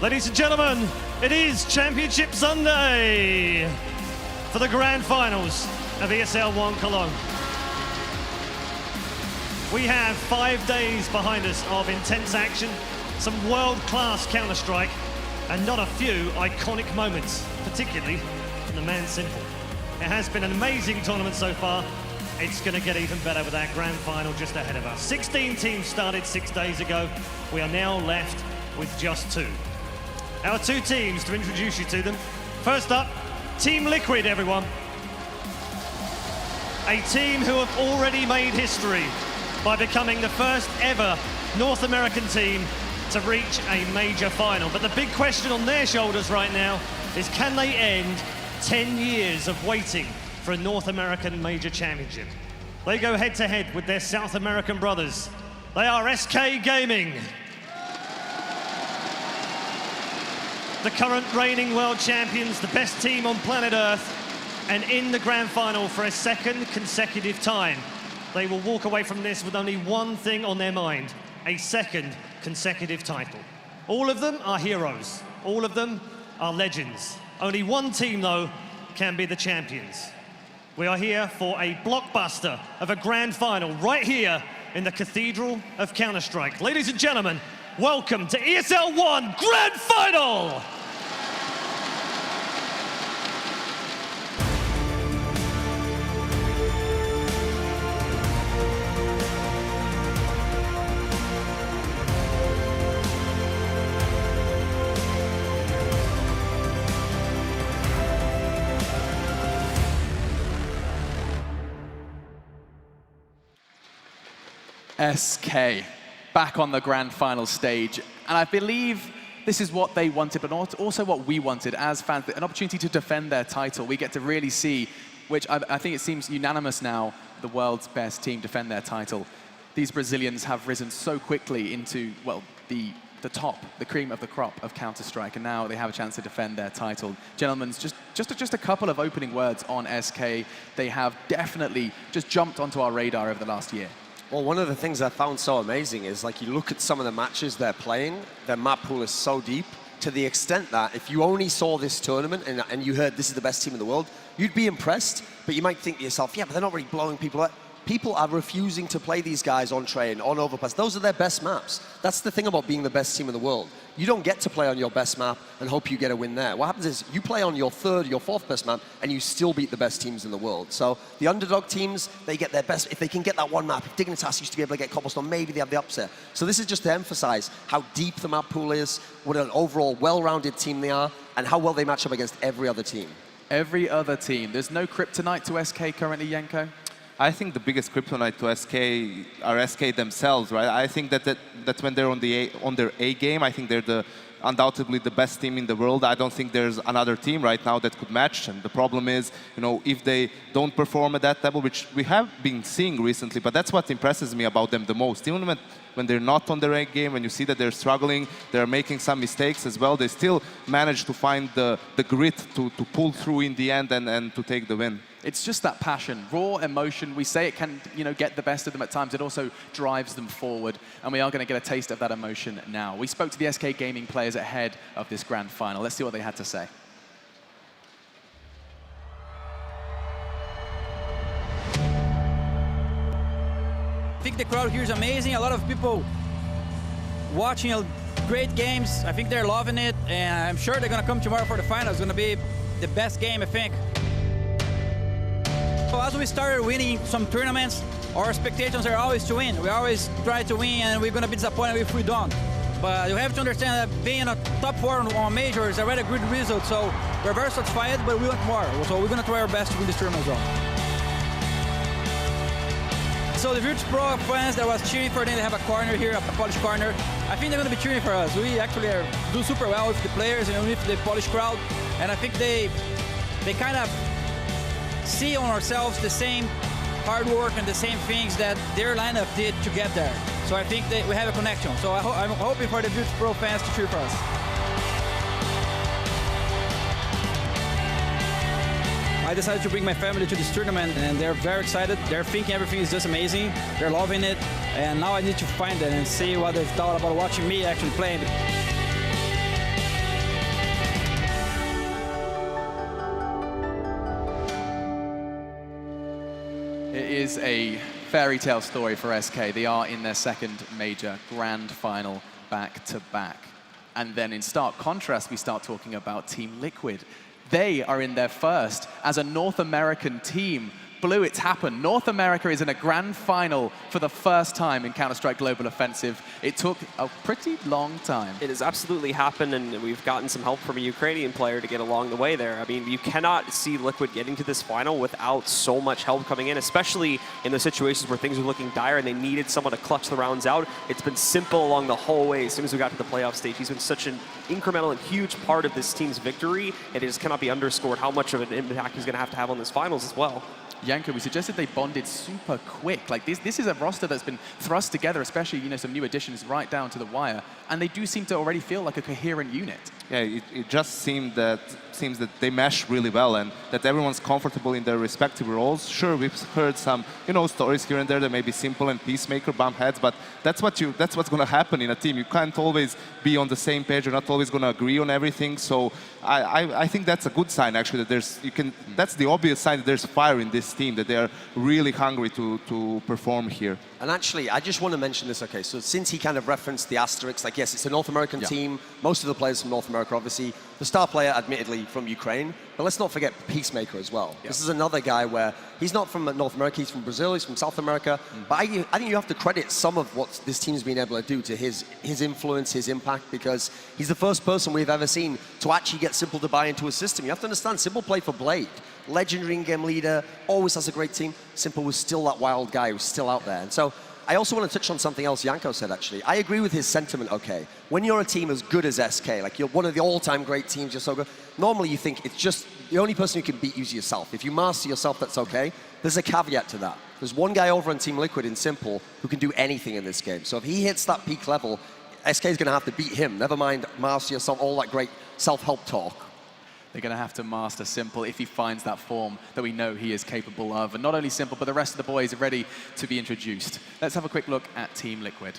Ladies and gentlemen, it is Championship Sunday for the grand finals of ESL One Cologne. We have 5 days behind us of intense action, some world-class Counter-Strike, and not a few iconic moments, particularly from the man Simple. It has been an amazing tournament so far. It's going to get even better with that grand final just ahead of us. 16 teams started 6 days ago. We are now left with just 2. Our 2 teams to introduce you to them. First up, Team Liquid, everyone. A team who have already made history by becoming the first ever North American team to reach a major final. But the big question on their shoulders right now is, can they end 10 years of waiting for a North American major championship? They go head to head with their South American brothers. They are SK Gaming, the current reigning world champions, the best team on planet Earth, and in the grand final for a second consecutive time. They will walk away from this with only one thing on their mind: a second consecutive title. All of them are heroes. All of them are legends. Only one team, though, can be the champions. We are here for a blockbuster of a grand final right here in the Cathedral of Counter-Strike. Ladies and gentlemen, welcome to ESL One Grand Final! SK back on the grand final stage, and I believe this is what they wanted, but also what we wanted as fans, an opportunity to defend their title. We get to really see, which I think it seems unanimous now, the world's best team defend their title. These Brazilians have risen so quickly into, well, the top, the cream of the crop of Counter-Strike, and now they have a chance to defend their title. Gentlemen, just a couple of opening words on SK. They have definitely just jumped onto our radar over the last year. Well, one of the things I found so amazing is, like, you look at some of the matches they're playing, their map pool is so deep, to the extent that if you only saw this tournament and you heard this is the best team in the world, you'd be impressed, but you might think to yourself, yeah, but they're not really blowing people up. People are refusing to play these guys on train, on overpass. Those are their best maps. That's the thing about being the best team in the world. You don't get to play on your best map and hope you get a win there. What happens is you play on your 3rd, your 4th best map, and you still beat the best teams in the world. So the underdog teams, they get their best. If they can get that one map, if Dignitas used to be able to get Cobblestone, maybe they have the upset. So this is just to emphasize how deep the map pool is, what an overall well-rounded team they are, and how well they match up against every other team. Every other team. There's no kryptonite to SK currently, Yenko? I think the biggest kryptonite to SK are SK themselves, right? I think that when they're on their A game, I think they're undoubtedly the best team in the world. I don't think there's another team right now that could match. And the problem is, if they don't perform at that level, which we have been seeing recently, but that's what impresses me about them the most. Even when they're not on their A game, when you see that they're struggling, they're making some mistakes as well, they still manage to find the grit to pull through in the end and to take the win. It's just that passion, raw emotion. We say it can, get the best of them at times. It also drives them forward, and we are going to get a taste of that emotion now. We spoke to the SK Gaming players ahead of this grand final. Let's see what they had to say. I think the crowd here is amazing. A lot of people watching great games. I think they're loving it, and I'm sure they're going to come tomorrow for the final. It's going to be the best game, I think. So as we started winning some tournaments, our expectations are always to win. We always try to win, and we're going to be disappointed if we don't. But you have to understand that being a top 4 on major is already a good result. So we're very satisfied, but we want more. So we're going to try our best to win this tournament as well. So the Virtus Pro fans that was cheering for them, they have a corner here, a Polish corner. I think they're going to be cheering for us. We actually do super well with the players and with the Polish crowd. And I think they kind of see on ourselves the same hard work and the same things that their lineup did to get there. So I think we have a connection. So I'm hoping for the Virtus Pro fans to cheer for us. I decided to bring my family to this tournament, and they're very excited. They're thinking everything is just amazing. They're loving it, and now I need to find them and see what they thought about watching me actually playing. is a fairy tale story for SK. They are in their second major grand final back-to-back. And then in stark contrast, we start talking about Team Liquid. They are in their first as a North American team. Blue, it's happened. North America is in a grand final for the first time in Counter-Strike Global Offensive. It took a pretty long time. It has absolutely happened, and we've gotten some help from a Ukrainian player to get along the way there. I mean, you cannot see Liquid getting to this final without so much help coming in, especially in those situations where things are looking dire and they needed someone to clutch the rounds out. It's been Simple along the whole way as soon as we got to the playoff stage. He's been such an incremental and huge part of this team's victory, and it just cannot be underscored how much of an impact he's going to have on this finals as well. Yanko, we suggested they bonded super quick. Like this is a roster that's been thrust together, especially some new additions right down to the wire, and they do seem to already feel like a coherent unit. Yeah, it just seems that they mesh really well and that everyone's comfortable in their respective roles. Sure, we've heard some stories here and there that maybe Simple and Peacemaker bump heads, but that's what's going to happen in a team. You can't always be on the same page. You're not always going to agree on everything. So I think that's a good sign actually that that's the obvious sign that there's fire in this team, that they are really hungry to perform here. And actually, I just want to mention this, okay, so since he kind of referenced the asterisks, like yes, it's a North American team, most of the players from North America, obviously, the star player admittedly from Ukraine, but let's not forget Peacemaker as well. This is another guy where he's not from North America, he's from Brazil, he's from South America, but I think you have to credit some of what this team's been able to do to his influence, his impact, because he's the first person we've ever seen to actually get Simple to buy into a system. You have to understand, Simple played for Blade, legendary in-game leader, always has a great team. Simple was still that wild guy who was still out there. And so I also want to touch on something else Yanko said, actually. I agree with his sentiment, okay. When you're a team as good as SK, like you're one of the all-time great teams, you're so good, normally you think it's just the only person who can beat you is yourself. If you master yourself, that's okay. There's a caveat to that. There's one guy over on Team Liquid in Simple who can do anything in this game. So if he hits that peak level, SK is going to have to beat him. Never mind master yourself, all that great self-help talk. They're going to have to master Simple if he finds that form that we know he is capable of. And not only Simple, but the rest of the boys are ready to be introduced. Let's have a quick look at Team Liquid.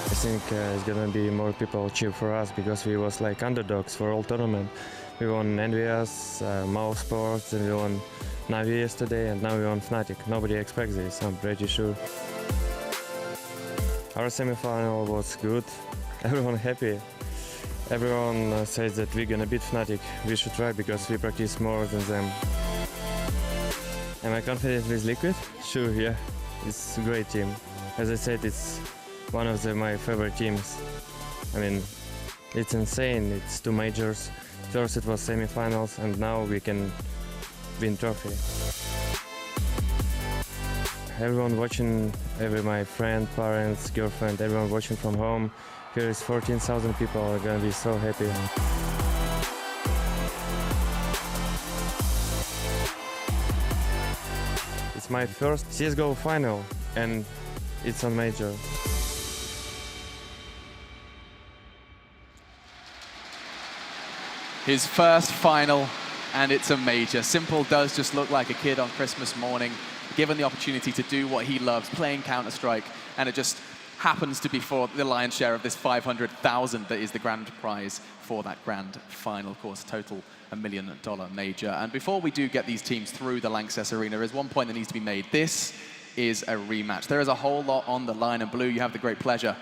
I think it's gonna be more people cheer for us because we was like underdogs for all tournament. We won NVS, Mouse Sports, and we won Navi yesterday, and now we won Fnatic. Nobody expects this, I'm pretty sure. Our semi-final was good. Everyone happy. Everyone says that we're gonna beat Fnatic. We should try because we practice more than them. Am I confident with Liquid? Sure, yeah. It's a great team. As I said, it's one of my favorite teams. I mean, it's insane. It's 2 majors. First it was semi-finals, and now we can win trophy. Everyone watching, my friend, parents, girlfriend, everyone watching from home. Here is 14,000 people are gonna be so happy. It's my first CSGO final, and it's on major. His first final, and it's a major. Simple does just look like a kid on Christmas morning, given the opportunity to do what he loves, playing Counter-Strike, and it just happens to be for the lion's share of this 500,000 that is the grand prize for that grand final. Of course, total $1 million major. And before we do get these teams through the Lanxess Arena, there is one point that needs to be made. This is a rematch. There is a whole lot on the line, and Blue, you have the great pleasure.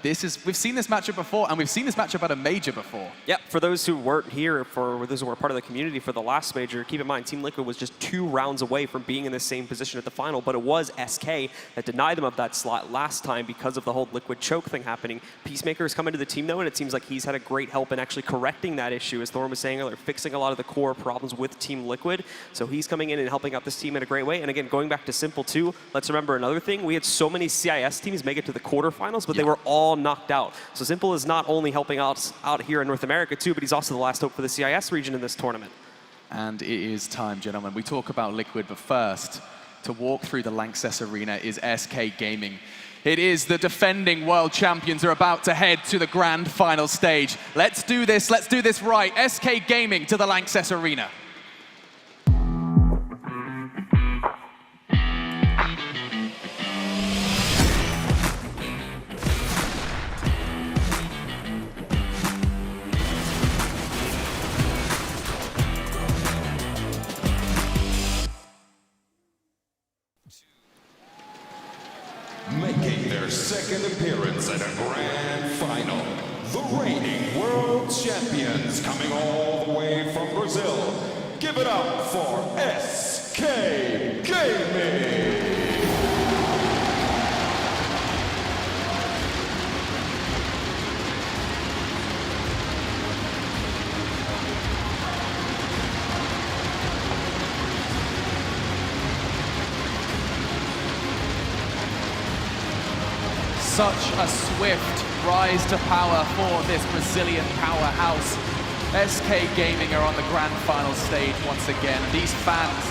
We've seen this matchup before, and we've seen this matchup at a major before. Yep, for those who weren't here, for those who were part of the community for the last major, keep in mind, Team Liquid was just 2 rounds away from being in the same position at the final, but it was SK that denied them of that slot last time because of the whole Liquid choke thing happening. Peacemaker has come into the team, though, and it seems like he's had a great help in actually correcting that issue, as Thorn was saying earlier, fixing a lot of the core problems with Team Liquid. So he's coming in and helping out this team in a great way. And again, going back to Simple, too, let's remember another thing. We had so many CIS teams make it to the quarterfinals, but they were all knocked out. So Simple is not only helping out here in North America too, but he's also the last hope for the CIS region in this tournament. And it is time, gentlemen. We talk about Liquid, but first, to walk through the Lanxess Arena is SK Gaming. It is the defending world champions are about to head to the grand final stage. Let's do this right. SK Gaming to the Lanxess Arena. Making their second appearance at a grand final, the reigning world champions coming all the way from Brazil. Give it up for SK Gaming! Such a swift rise to power for this Brazilian powerhouse. SK Gaming are on the grand final stage once again. These fans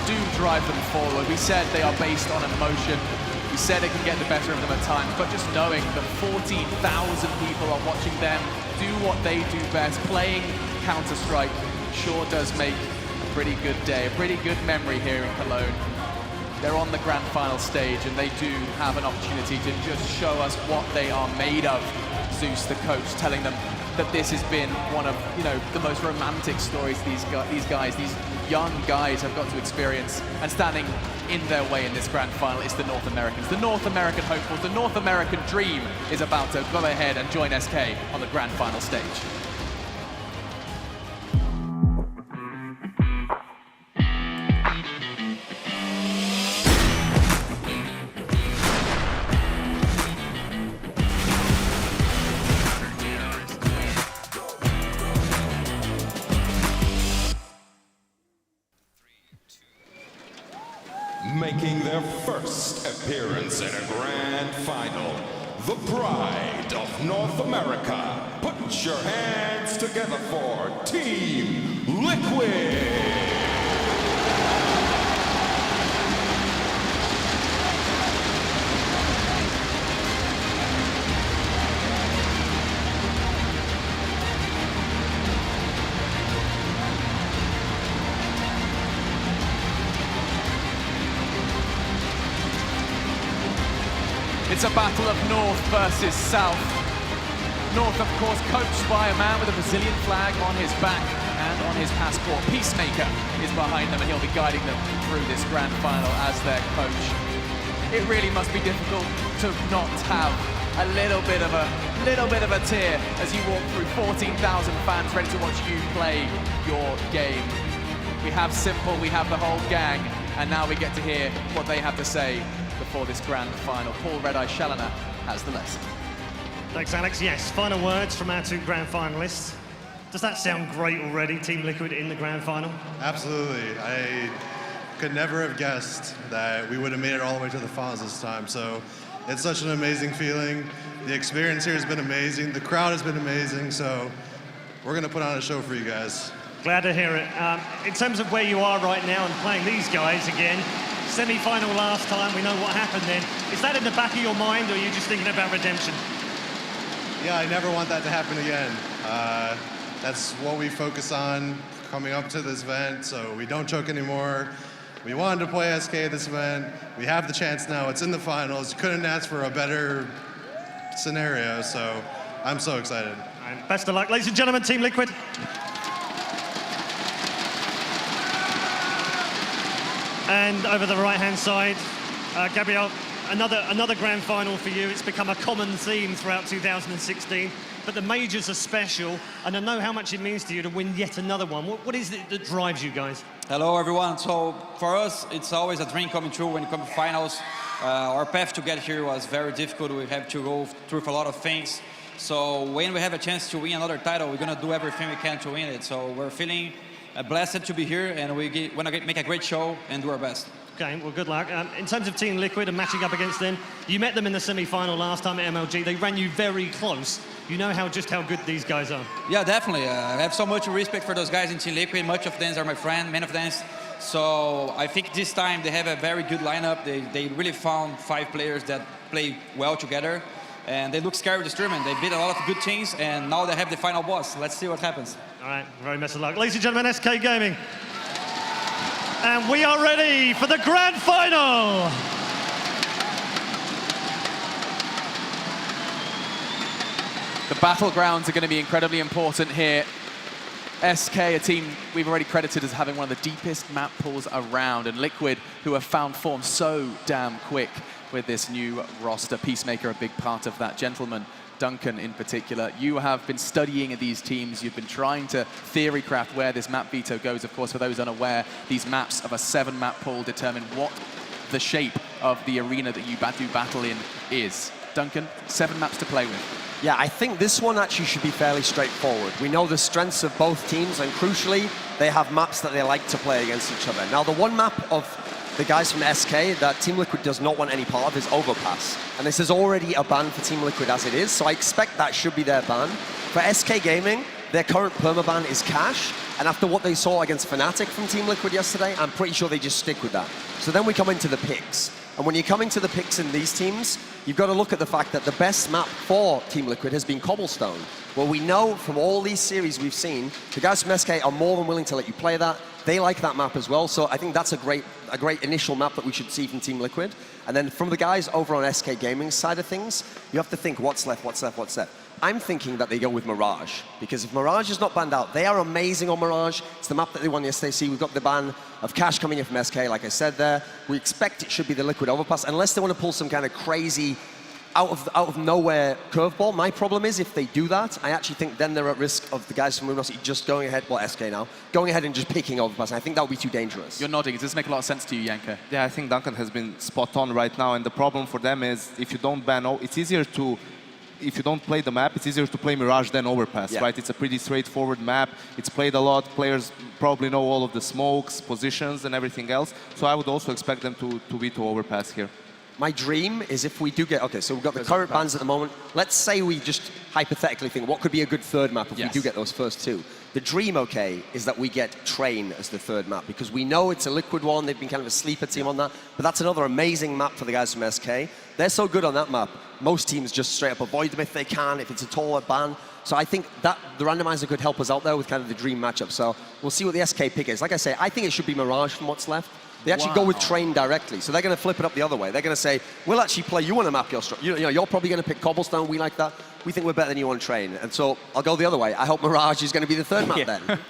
do drive them forward. We said they are based on emotion. We said it can get the better of them at times, but just knowing that 14,000 people are watching them do what they do best, playing Counter-Strike, sure does make a pretty good day, a pretty good memory here in Cologne. They're on the grand final stage and they do have an opportunity to just show us what they are made of. Zeus, the coach, telling them that this has been one of, the most romantic stories these young guys have got to experience. And standing in their way in this grand final is the North Americans. The North American hopefuls, the North American dream is about to go ahead and join SK on the grand final stage. Making their first appearance in a grand final, the pride of North America. Put your hands together for Team Liquid! It's a battle of North versus South. North, of course, coached by a man with a Brazilian flag on his back and on his passport. Peacemaker is behind them and he'll be guiding them through this grand final as their coach. It really must be difficult to not have a little bit of a tear as you walk through 14,000 fans ready to watch you play your game. We have Simple, we have the whole gang, and now we get to hear what they have to say before this grand final. Paul Red Eye Challoner has the lesson. Thanks, Alex. Yes, final words from our two grand finalists. Does that sound great already, Team Liquid in the grand final? Absolutely. I could never have guessed that we would have made it all the way to the finals this time. So it's such an amazing feeling. The experience here has been amazing. The crowd has been amazing. So we're going to put on a show for you guys. Glad to hear it. In terms of where you are right now and playing these guys again, semi-final last time, we know what happened then. Is that in the back of your mind, or are you just thinking about redemption? Yeah, I never want that to happen again. That's what we focus on coming up to this event, so we don't choke anymore. We wanted to play SK at this event. We have the chance now. It's in the finals. Couldn't ask for a better scenario, so I'm so excited. And best of luck. Ladies and gentlemen, Team Liquid. And over the right-hand side, Gabriel, another grand final for you. It's become a common theme throughout 2016, but the majors are special, and I know how much it means to you to win yet another one. What is it that drives you guys? Hello, everyone. So for us, it's always a dream coming true when it comes to finals. Our path to get here was very difficult. We have to go through a lot of things. So when we have a chance to win another title, we're going to do everything we can to win it. So we're feeling blessed to be here, and we want to make a great show and do our best. Okay, well, good luck. In terms of Team Liquid and matching up against them, you met them in the semi-final last time at MLG. They ran you very close. You know just how good these guys are. Yeah, definitely. I have so much respect for those guys in Team Liquid. Much of them are my friend, many of them. So I think this time they have a very good lineup. They really found 5 players that play well together. And they look scary this tournament. They beat a lot of good teams, and now they have the final boss. Let's see what happens. All right, very best of luck. Ladies and gentlemen, SK Gaming. And we are ready for the grand final. The battlegrounds are going to be incredibly important here. SK, a team we've already credited as having one of the deepest map pools around, and Liquid, who have found form so damn quick. with this new roster. Peacemaker, a big part of that. Gentleman, Duncan in particular, you have been studying these teams. You've been trying to theory craft where this map veto goes. Of course, for those unaware, these maps of a 7-map pool determine what the shape of the arena that you do battle in is. Duncan, 7 maps to play with. Yeah, I think this one actually should be fairly straightforward. We know the strengths of both teams, and crucially, they have maps that they like to play against each other. Now, the one map of the guys from SK that Team Liquid does not want any part of is Overpass. And this is already a ban for Team Liquid as it is, so I expect that should be their ban. For SK Gaming, their current permaban is Cash, and after what they saw against Fnatic from Team Liquid yesterday, I'm pretty sure they just stick with that. So then we come into the picks. And when you come into the picks in these teams, you've got to look at the fact that the best map for Team Liquid has been Cobblestone. Well, we know from all these series we've seen, the guys from SK are more than willing to let you play that. They like that map as well, so I think that's a great initial map that we should see from Team Liquid. And then from the guys over on SK Gaming's side of things, you have to think what's left, what's left, what's left. I'm thinking that they go with Mirage, because if Mirage is not banned out, they are amazing on Mirage. It's the map that they won yesterday. See, we've got the ban of Cash coming in from SK, like I said there. We expect it should be the Liquid Overpass, unless they want to pull some kind of crazy, out of nowhere curveball. My problem is if they do that, I actually think then they're at risk of the guys from Luminosity just going ahead, well, SK now, going ahead and just picking Overpass. I think that would be too dangerous. You're nodding. Does this make a lot of sense to you, Yanko? Yeah, I think Duncan has been spot on right now, and the problem for them is if you don't ban, it's easier to, if you don't play the map, it's easier to play Mirage than Overpass, right? It's a pretty straightforward map. It's played a lot. Players probably know all of the smokes, positions, and everything else. So I would also expect them to veto Overpass here. My dream is if we do get, okay, so we've got the current bans at the moment. Let's say we just hypothetically think, what could be a good third map if we do get those first 2? The dream, okay, is that we get Train as the third map, because we know it's a Liquid one. They've been kind of a sleeper team on that, but that's another amazing map for the guys from SK. They're so good on that map. Most teams just straight up avoid them if they can, if it's at all a ban. So I think that the randomizer could help us out there with kind of the dream matchup. So we'll see what the SK pick is. Like I say, I think it should be Mirage from what's left. They actually go with Train directly, so they're going to flip it up the other way. They're going to say, we'll actually play you on a map, you're probably going to pick Cobblestone, we like that. We think we're better than you on Train. And so I'll go the other way. I hope Mirage is going to be the third map then.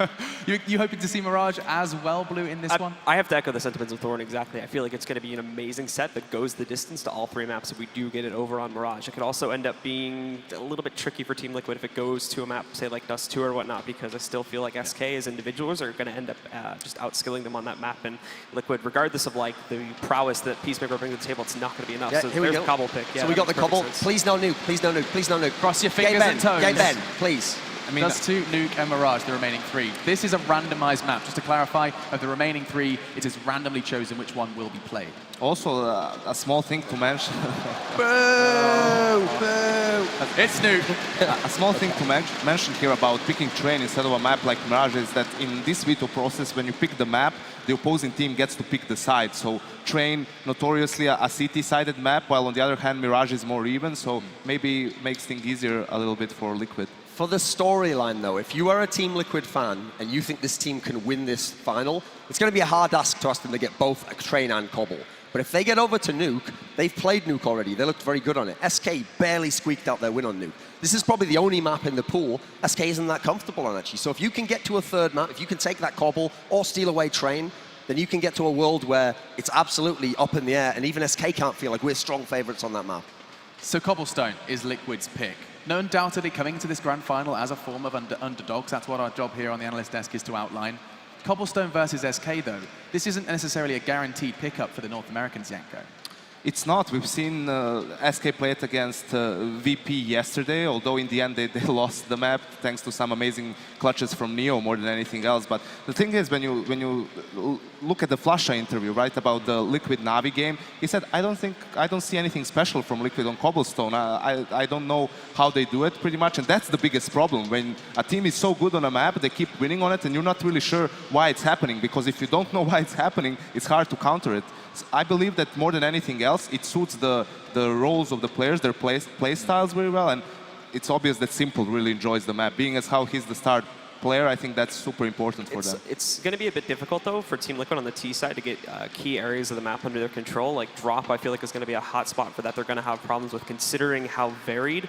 You hoping to see Mirage as well, Blue, in this one? I have to echo the sentiments of Thorn exactly. I feel like it's going to be an amazing set that goes the distance to all 3 maps if we do get it over on Mirage. It could also end up being a little bit tricky for Team Liquid if it goes to a map, say like Dust 2 or whatnot, because I still feel like SK as individuals are going to end up just outskilling them on that map. And Liquid, regardless of like the prowess that Peacemaker brings to the table, it's not going to be enough. Yeah, so here we there's go. a Cobble pick. Yeah, so we got the Cobble. Sense. Please no nuke, please no nuke, please no nuke. Cross your fingers and toes. Gay Ben, please. I mean, Dust 2, Nuke, and Mirage, the remaining 3. This is a randomized map. Just to clarify, of the remaining 3, it is randomly chosen which one will be played. Also, a small thing to mention. Boo! Boo! It's Nuke. A small thing to mention here about picking Train instead of a map like Mirage is that in this veto process, when you pick the map, the opposing team gets to pick the side. So Train, notoriously a CT-sided map, while on the other hand, Mirage is more even. So maybe makes things easier a little bit for Liquid. For the storyline, though, if you are a Team Liquid fan and you think this team can win this final, it's going to be a hard ask to ask them to get both a Train and Cobble. But if they get over to Nuke, they've played Nuke already. They looked very good on it. SK barely squeaked out their win on Nuke. This is probably the only map in the pool SK isn't that comfortable on, actually. So if you can get to a third map, if you can take that Cobble or steal away Train, then you can get to a world where it's absolutely up in the air, and even SK can't feel like we're strong favorites on that map. So Cobblestone is Liquid's pick. No, undoubtedly coming into this grand final as a form of underdogs. That's what our job here on the analyst desk is to outline. Cobblestone versus SK, though, this isn't necessarily a guaranteed pickup for the North Americans, Yanko. It's not. We've seen SK play it against VP yesterday, although in the end they lost the map thanks to some amazing clutches from Neo more than anything else. But the thing is, when you look at the Flasha interview, right, about the Liquid Navi game, he said, I don't see anything special from Liquid on Cobblestone. I don't know how they do it, pretty much. And that's the biggest problem. When a team is so good on a map, they keep winning on it, and you're not really sure why it's happening. Because if you don't know why it's happening, it's hard to counter it. I believe that more than anything else, it suits the roles of the players, their play styles very well, and it's obvious that Simple really enjoys the map, being as how he's the star player, I think that's super important for them. It's going to be a bit difficult, though, for Team Liquid on the T side to get key areas of the map under their control. Like drop, I feel like is going to be a hot spot for that. They're going to have problems with, considering how varied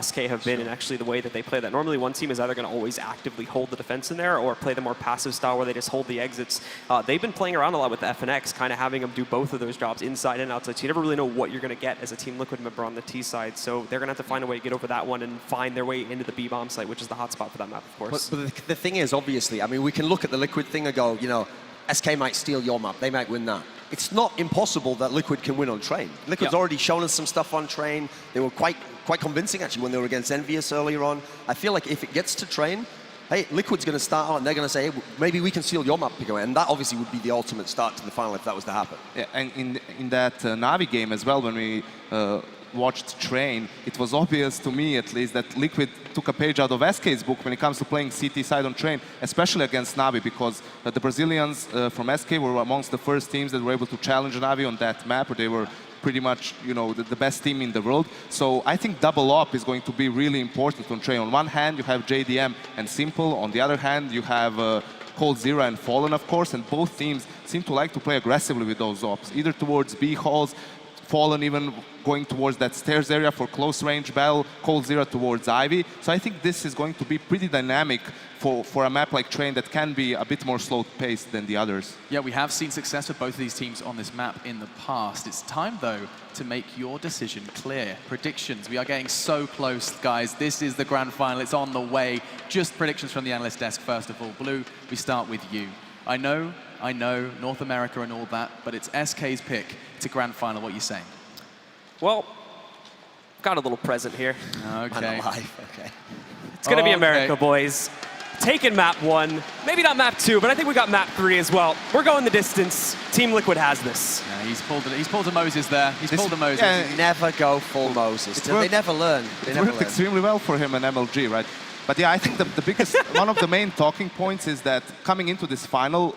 SK have been and actually the way that they play that. Normally, one team is either going to always actively hold the defense in there or play the more passive style where they just hold the exits. They've been playing around a lot with FNX, kind of having them do both of those jobs inside and outside. So you never really know what you're going to get as a Team Liquid member on the T side. So they're going to have to find a way to get over that one and find their way into the B-bomb site, which is the hot spot for that map, of course. But the thing is, obviously, I mean, we can look at the Liquid thing and go, you know, SK might steal your map, they might win that. It's not impossible that Liquid can win on Train. Liquid's already shown us some stuff on Train. They were quite convincing, actually, when they were against Envious earlier on. I feel like if it gets to Train, hey, Liquid's going to start out and they're going to say, hey, maybe we can steal your map, Hiko. And that obviously would be the ultimate start to the final if that was to happen. Yeah, and in that Navi game as well, when we watched Train, it was obvious to me at least that Liquid took a page out of SK's book when it comes to playing CT side on Train, especially against Navi, because the Brazilians from SK were amongst the first teams that were able to challenge Navi on that map, where they were pretty much, you know, the best team in the world. So I think double up is going to be really important on Train. On one hand, you have JDM and Simple. On the other hand, you have Coldzera and Fallen, of course, and both teams seem to like to play aggressively with those ops, either towards B halls, Fallen even going towards that stairs area for close range battle, Coldzera towards Ivy. So I think this is going to be pretty dynamic for a map like Train that can be a bit more slow-paced than the others. Yeah, we have seen success with both of these teams on this map in the past. It's time, though, to make your decision clear. Predictions. We are getting so close, guys. This is the grand final. It's on the way. Just predictions from the analyst desk, first of all. Blue, we start with you. I know, North America and all that, but it's SK's pick to grand final. What are you saying? Well, got a little present here. Okay. Okay. It's going to be America, boys. Taking map 1, maybe not map 2, but I think we got map 3 as well. We're going the distance. Team Liquid has this. Yeah, he's pulled a Moses there. He's pulled a Moses. Yeah, never go full Moses. They never learn. It worked extremely well for him and MLG, right? But yeah, I think the biggest, one of the main talking points is that coming into this final,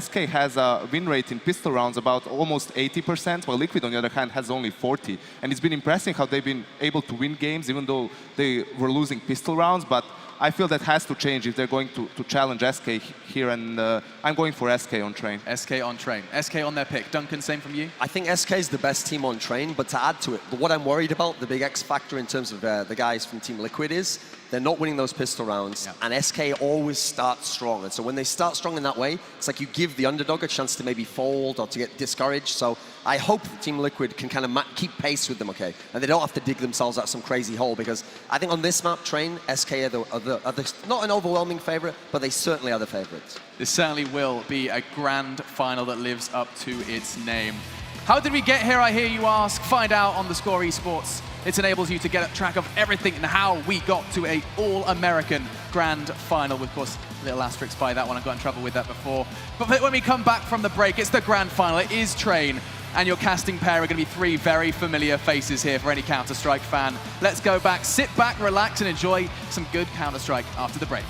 SK has a win rate in pistol rounds about almost 80%, while Liquid, on the other hand, has only 40. And it's been impressive how they've been able to win games, even though they were losing pistol rounds. But I feel that has to change if they're going to challenge SK here, and I'm going for SK on Train. SK on Train. SK on their pick. Duncan, same from you? I think SK is the best team on Train, but to add to it, what I'm worried about, the big X factor in terms of the guys from Team Liquid is they're not winning those pistol rounds, and SK always starts strong. And so when they start strong in that way, it's like you give the underdog a chance to maybe fold or to get discouraged. So I hope that Team Liquid can kind of keep pace with them, okay? And they don't have to dig themselves out some crazy hole, because I think on this map, Train, SK are not an overwhelming favorite, but they certainly are the favorites. This certainly will be a grand final that lives up to its name. How did we get here, I hear you ask? Find out on the Score Esports. It enables you to get a track of everything and how we got to a all-American grand final. Of course, a little asterisk by that one. I got in trouble with that before. But when we come back from the break, it's the grand final. It is Train. And your casting pair are going to be 3 very familiar faces here for any Counter-Strike fan. Let's go back, sit back, relax, and enjoy some good Counter-Strike after the break.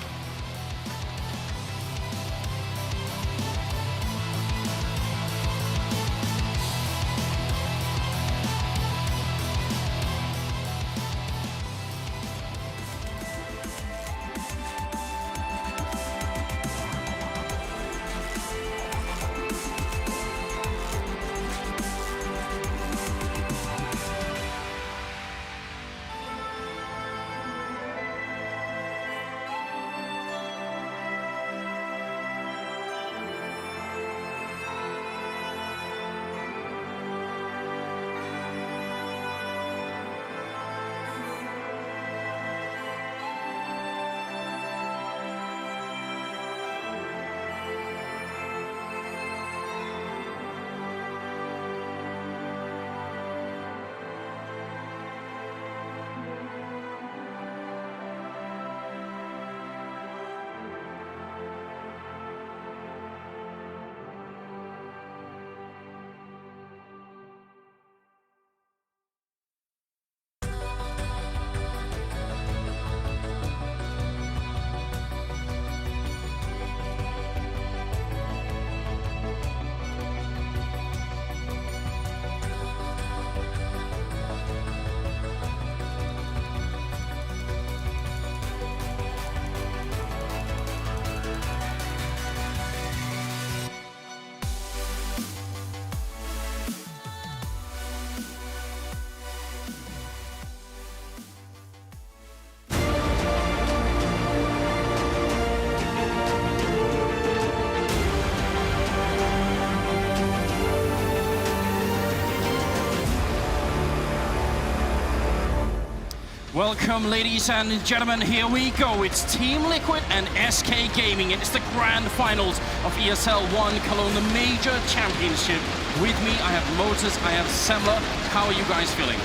Welcome, ladies and gentlemen. Here we go. It's Team Liquid and SK Gaming. It's the grand finals of ESL One Cologne, the major championship. With me, I have Moses, I have Semler. How are you guys feeling?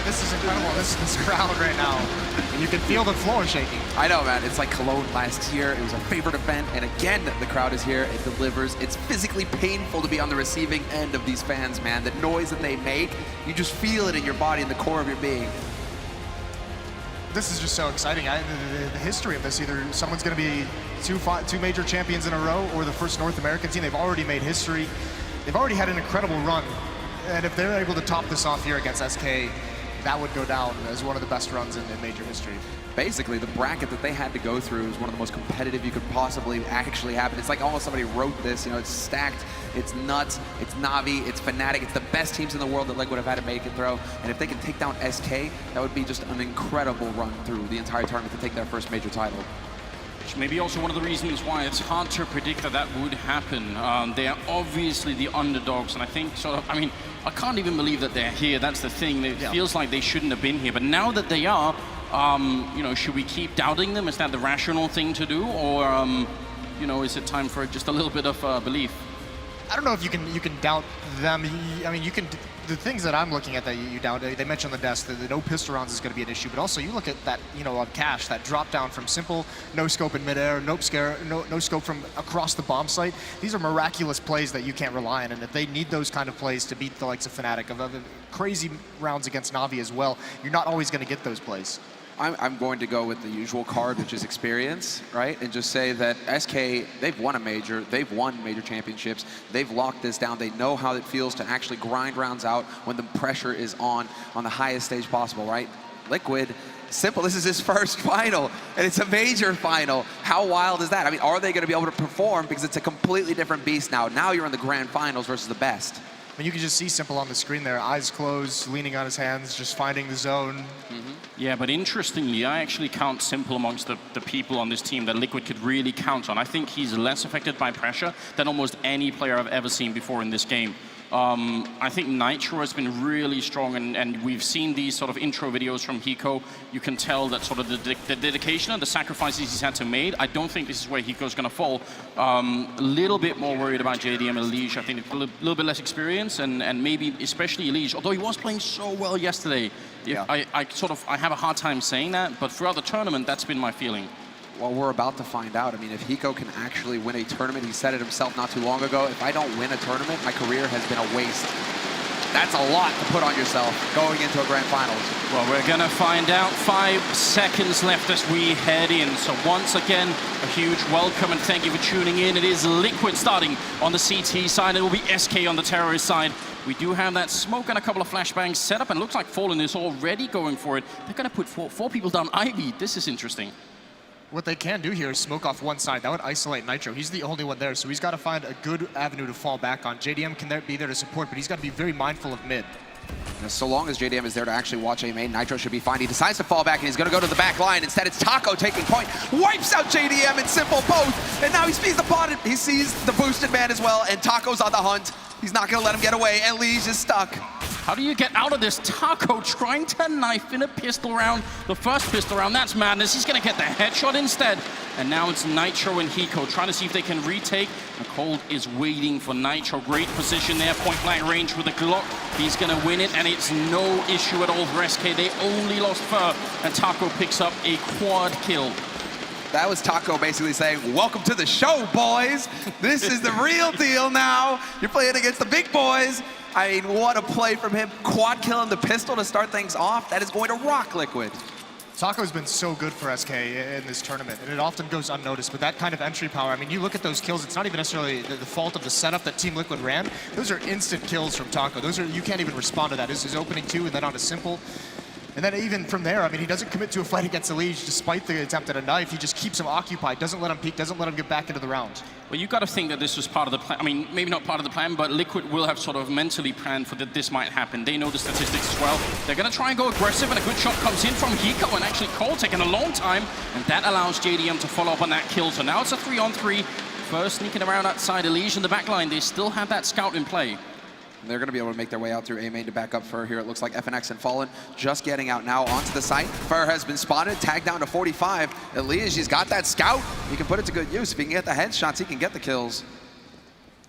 This is incredible. This crowd right now. You can feel the floor shaking. I know, man. It's like Cologne last year. It was a favorite event, and again, the crowd is here. It delivers. It's physically painful to be on the receiving end of these fans, man. The noise that they make, you just feel it in your body, in the core of your being. This is just so exciting. The history of this, either someone's going to be two major champions in a row or the first North American team. They've already made history. They've already had an incredible run. And if they're able to top this off here against SK, that would go down as one of the best runs in major history. Basically, the bracket that they had to go through is one of the most competitive you could possibly actually happen. It's like almost somebody wrote this, you know, it's stacked, it's nuts, it's Navi, it's Fnatic, it's the best teams in the world that Liquid have had to make it through. And if they can take down SK, that would be just an incredible run through the entire tournament to take their first major title. Which may be also one of the reasons why it's hard to predict that would happen. They are obviously the underdogs, and I think I can't even believe that they're here. That's the thing. It feels like they shouldn't have been here, but now that they are, you know, should we keep doubting them? Is that the rational thing to do, or you know, is it time for just a little bit of belief? I don't know if you can doubt them. I mean, you can. The things that I'm looking at that you doubt, they mentioned on the desk that the no pistol rounds is going to be an issue, but also you look at that, you know, on Cash, that drop down from simple, no scope in midair, no scope from across the bomb site. These are miraculous plays that you can't rely on, and if they need those kind of plays to beat the likes of Fnatic, of crazy rounds against Navi as well, you're not always going to get those plays. I'm going to go with the usual card, which is experience, right? And just say that SK, they've won a major, they've won major championships, they've locked this down, they know how it feels to actually grind rounds out when the pressure is on the highest stage possible, right? Liquid, simple, this is his first final, and it's a major final. How wild is that? I mean, are they going to be able to perform? Because it's a completely different beast now. Now you're in the grand finals versus the best. I mean, you can just see Simple on the screen there, eyes closed, leaning on his hands, just finding the zone. Yeah, but interestingly, I actually count Simple amongst the people on this team that Liquid could really count on. I think he's less affected by pressure than almost any player I've ever seen before in this game. I think Nitro has been really strong, and we've seen these sort of intro videos from Hiko. You can tell that sort of the dedication and the sacrifices he's had to make. I don't think this is where Hiko's going to fall. A little bit more worried about JDM and Elige. I think a little bit less experience, and maybe especially Elige, although he was playing so well yesterday. Yeah. I have a hard time saying that, but throughout the tournament, that's been my feeling. Well, we're about to find out. I mean, if Hiko can actually win a tournament, he said it himself not too long ago, if I don't win a tournament, my career has been a waste. That's a lot to put on yourself going into a grand finals. Well, we're going to find out. 5 seconds left as we head in. So once again, a huge welcome and thank you for tuning in. It is Liquid starting on the CT side. It will be SK on the terrorist side. We do have that smoke and a couple of flashbangs set up, and it looks like Fallen is already going for it. They're going to put four people down Ivy. This is interesting. What they can do here is smoke off one side. That would isolate Nitro. He's the only one there, so he's got to find a good avenue to fall back on. JDM can be there to support, but he's got to be very mindful of mid. Now, so long as JDM is there to actually watch A main, Nitro should be fine. He decides to fall back, and he's going to go to the back line. Instead, it's Taco taking point. Wipes out JDM and Simple both. And now he sees the pot. He sees the boosted man as well, and Taco's on the hunt. He's not going to let him get away, and Elige is stuck. How do you get out of this? Taco trying to knife in a pistol round. The first pistol round, that's madness. He's going to get the headshot instead. And now it's Nitro and Hiko trying to see if they can retake. And Cold is waiting for Nitro. Great position there, point blank range with the Glock. He's going to win it, and it's no issue at all for SK. They only lost Fur, and Taco picks up a quad kill. That was Taco basically saying, welcome to the show, boys. This is the real deal now. You're playing against the big boys. I mean, what a play from him. Quad killing the pistol to start things off. That is going to rock Liquid. Taco's been so good for SK in this tournament, and it often goes unnoticed, but that kind of entry power, I mean, you look at those kills, it's not even necessarily the fault of the setup that Team Liquid ran. Those are instant kills from Taco. Those are, you can't even respond to that. This is opening 2 and then on a simple. And then even from there, I mean, he doesn't commit to a fight against Elige despite the attempt at a knife. He just keeps him occupied, doesn't let him peek, doesn't let him get back into the round. Well, you've got to think that this was part of the plan. I mean, maybe not part of the plan, but Liquid will have sort of mentally planned for that this might happen. They know the statistics as well. They're going to try and go aggressive, and a good shot comes in from Hiko, and actually Cole taking a long time, and that allows JDM to follow up on that kill. So now it's a 3-on-3. First sneaking around outside Elige in the back line. They still have that scout in play. They're going to be able to make their way out through A main to back up Fur here. It looks like FNX and Fallen just getting out now onto the site. Fur has been spotted, tagged down to 45. Elige, he's got that scout. He can put it to good use. If he can get the headshots, he can get the kills.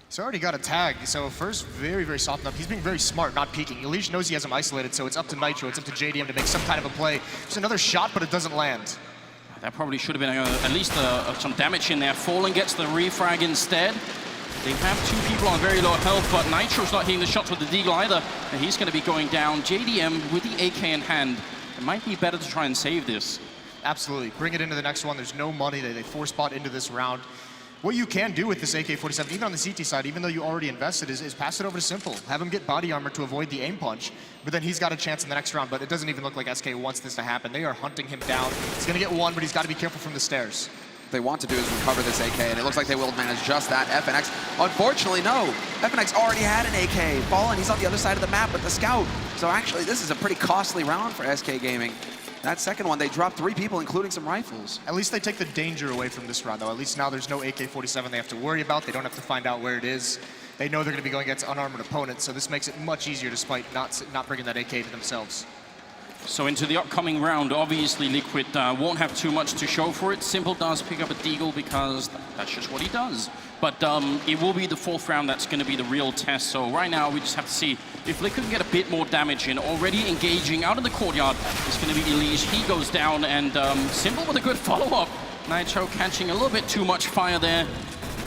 He's already got a tag, so first very, very softened up. He's being very smart, not peeking. Elige knows he has him isolated, so it's up to Nitro, it's up to JDM to make some kind of a play. Just another shot, but it doesn't land. That probably should have been at least some damage in there. Fallen gets the refrag instead. They have two people on very low health, but Nitro's not hitting the shots with the Deagle either, and he's going to be going down. JDM with the AK in hand. It might be better to try and save this. Absolutely. Bring it into the next one. There's no money. They force spot into this round. What you can do with this AK-47, even on the CT side, even though you already invested, is pass it over to Simple. Have him get body armor to avoid the aim punch, but then he's got a chance in the next round, but it doesn't even look like SK wants this to happen. They are hunting him down. He's going to get one, but he's got to be careful from the stairs. They want to do is recover this AK, and it looks like they will manage just that. FNX, unfortunately, no. FNX already had an AK. Fallen, he's on the other side of the map with the scout. So actually, this is a pretty costly round for SK Gaming. That second one, they dropped 3 people, including some rifles. At least they take the danger away from this round, though. At least now there's no AK-47 they have to worry about. They don't have to find out where it is. They know they're going to be going against unarmored opponents, so this makes it much easier despite not bringing that AK to themselves. So into the upcoming round, obviously Liquid won't have too much to show for it. Simple does pick up a Deagle because that's just what he does. But it will be the 4th round that's going to be the real test. So right now we just have to see if Liquid can get a bit more damage in. Already engaging out in the courtyard is going to be Elige. He goes down, and Simple with a good follow-up. Nitro catching a little bit too much fire there.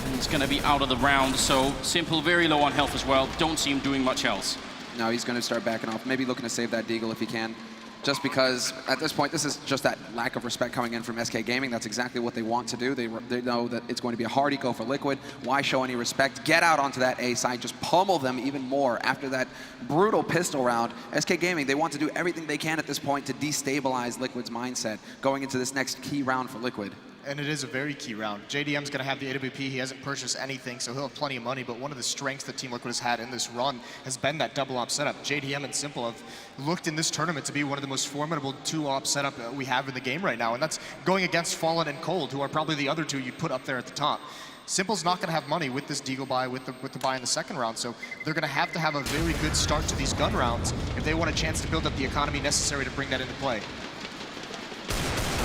And he's going to be out of the round. So Simple very low on health as well. Don't see him doing much else. No, he's going to start backing off. Maybe looking to save that Deagle if he can. Just because at this point, this is just that lack of respect coming in from SK Gaming. That's exactly what they want to do. They know that it's going to be a hard eco for Liquid. Why show any respect? Get out onto that A side, just pummel them even more. After that brutal pistol round, SK Gaming, they want to do everything they can at this point to destabilize Liquid's mindset going into this next key round for Liquid. And it is a very key round. JDM's going to have the AWP. He hasn't purchased anything, so he'll have plenty of money. But one of the strengths that Team Liquid has had in this run has been that double op setup. JDM and Simple have looked in this tournament to be one of the most formidable 2-op setup we have in the game right now. And that's going against Fallen and Cold, who are probably the other two you'd put up there at the top. Simple's not going to have money with this Deagle buy, with the buy in the second round, so they're going to have a very good start to these gun rounds if they want a chance to build up the economy necessary to bring that into play.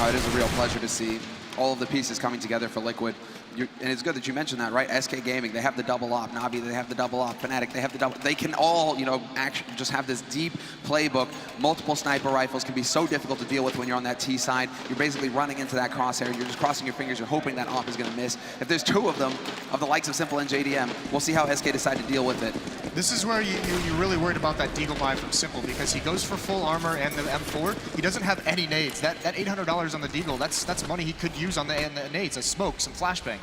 It is a real pleasure to see all of the pieces coming together for Liquid. And it's good that you mentioned that, right? SK Gaming, they have the double op. Navi, they have the double op. Fnatic, they have the double. They can all, actually just have this deep playbook. Multiple sniper rifles can be so difficult to deal with when you're on that T side. You're basically running into that crosshair. You're just crossing your fingers. You're hoping that op is going to miss. If there's 2 of them, of the likes of Simple and JDM, we'll see how SK decide to deal with it. This is where you're really worried about that Deagle buy from Simple, because he goes for full armor and the M4. He doesn't have any nades. That $800 on the Deagle, that's money he could use on the nades, as smoke, some flashbangs.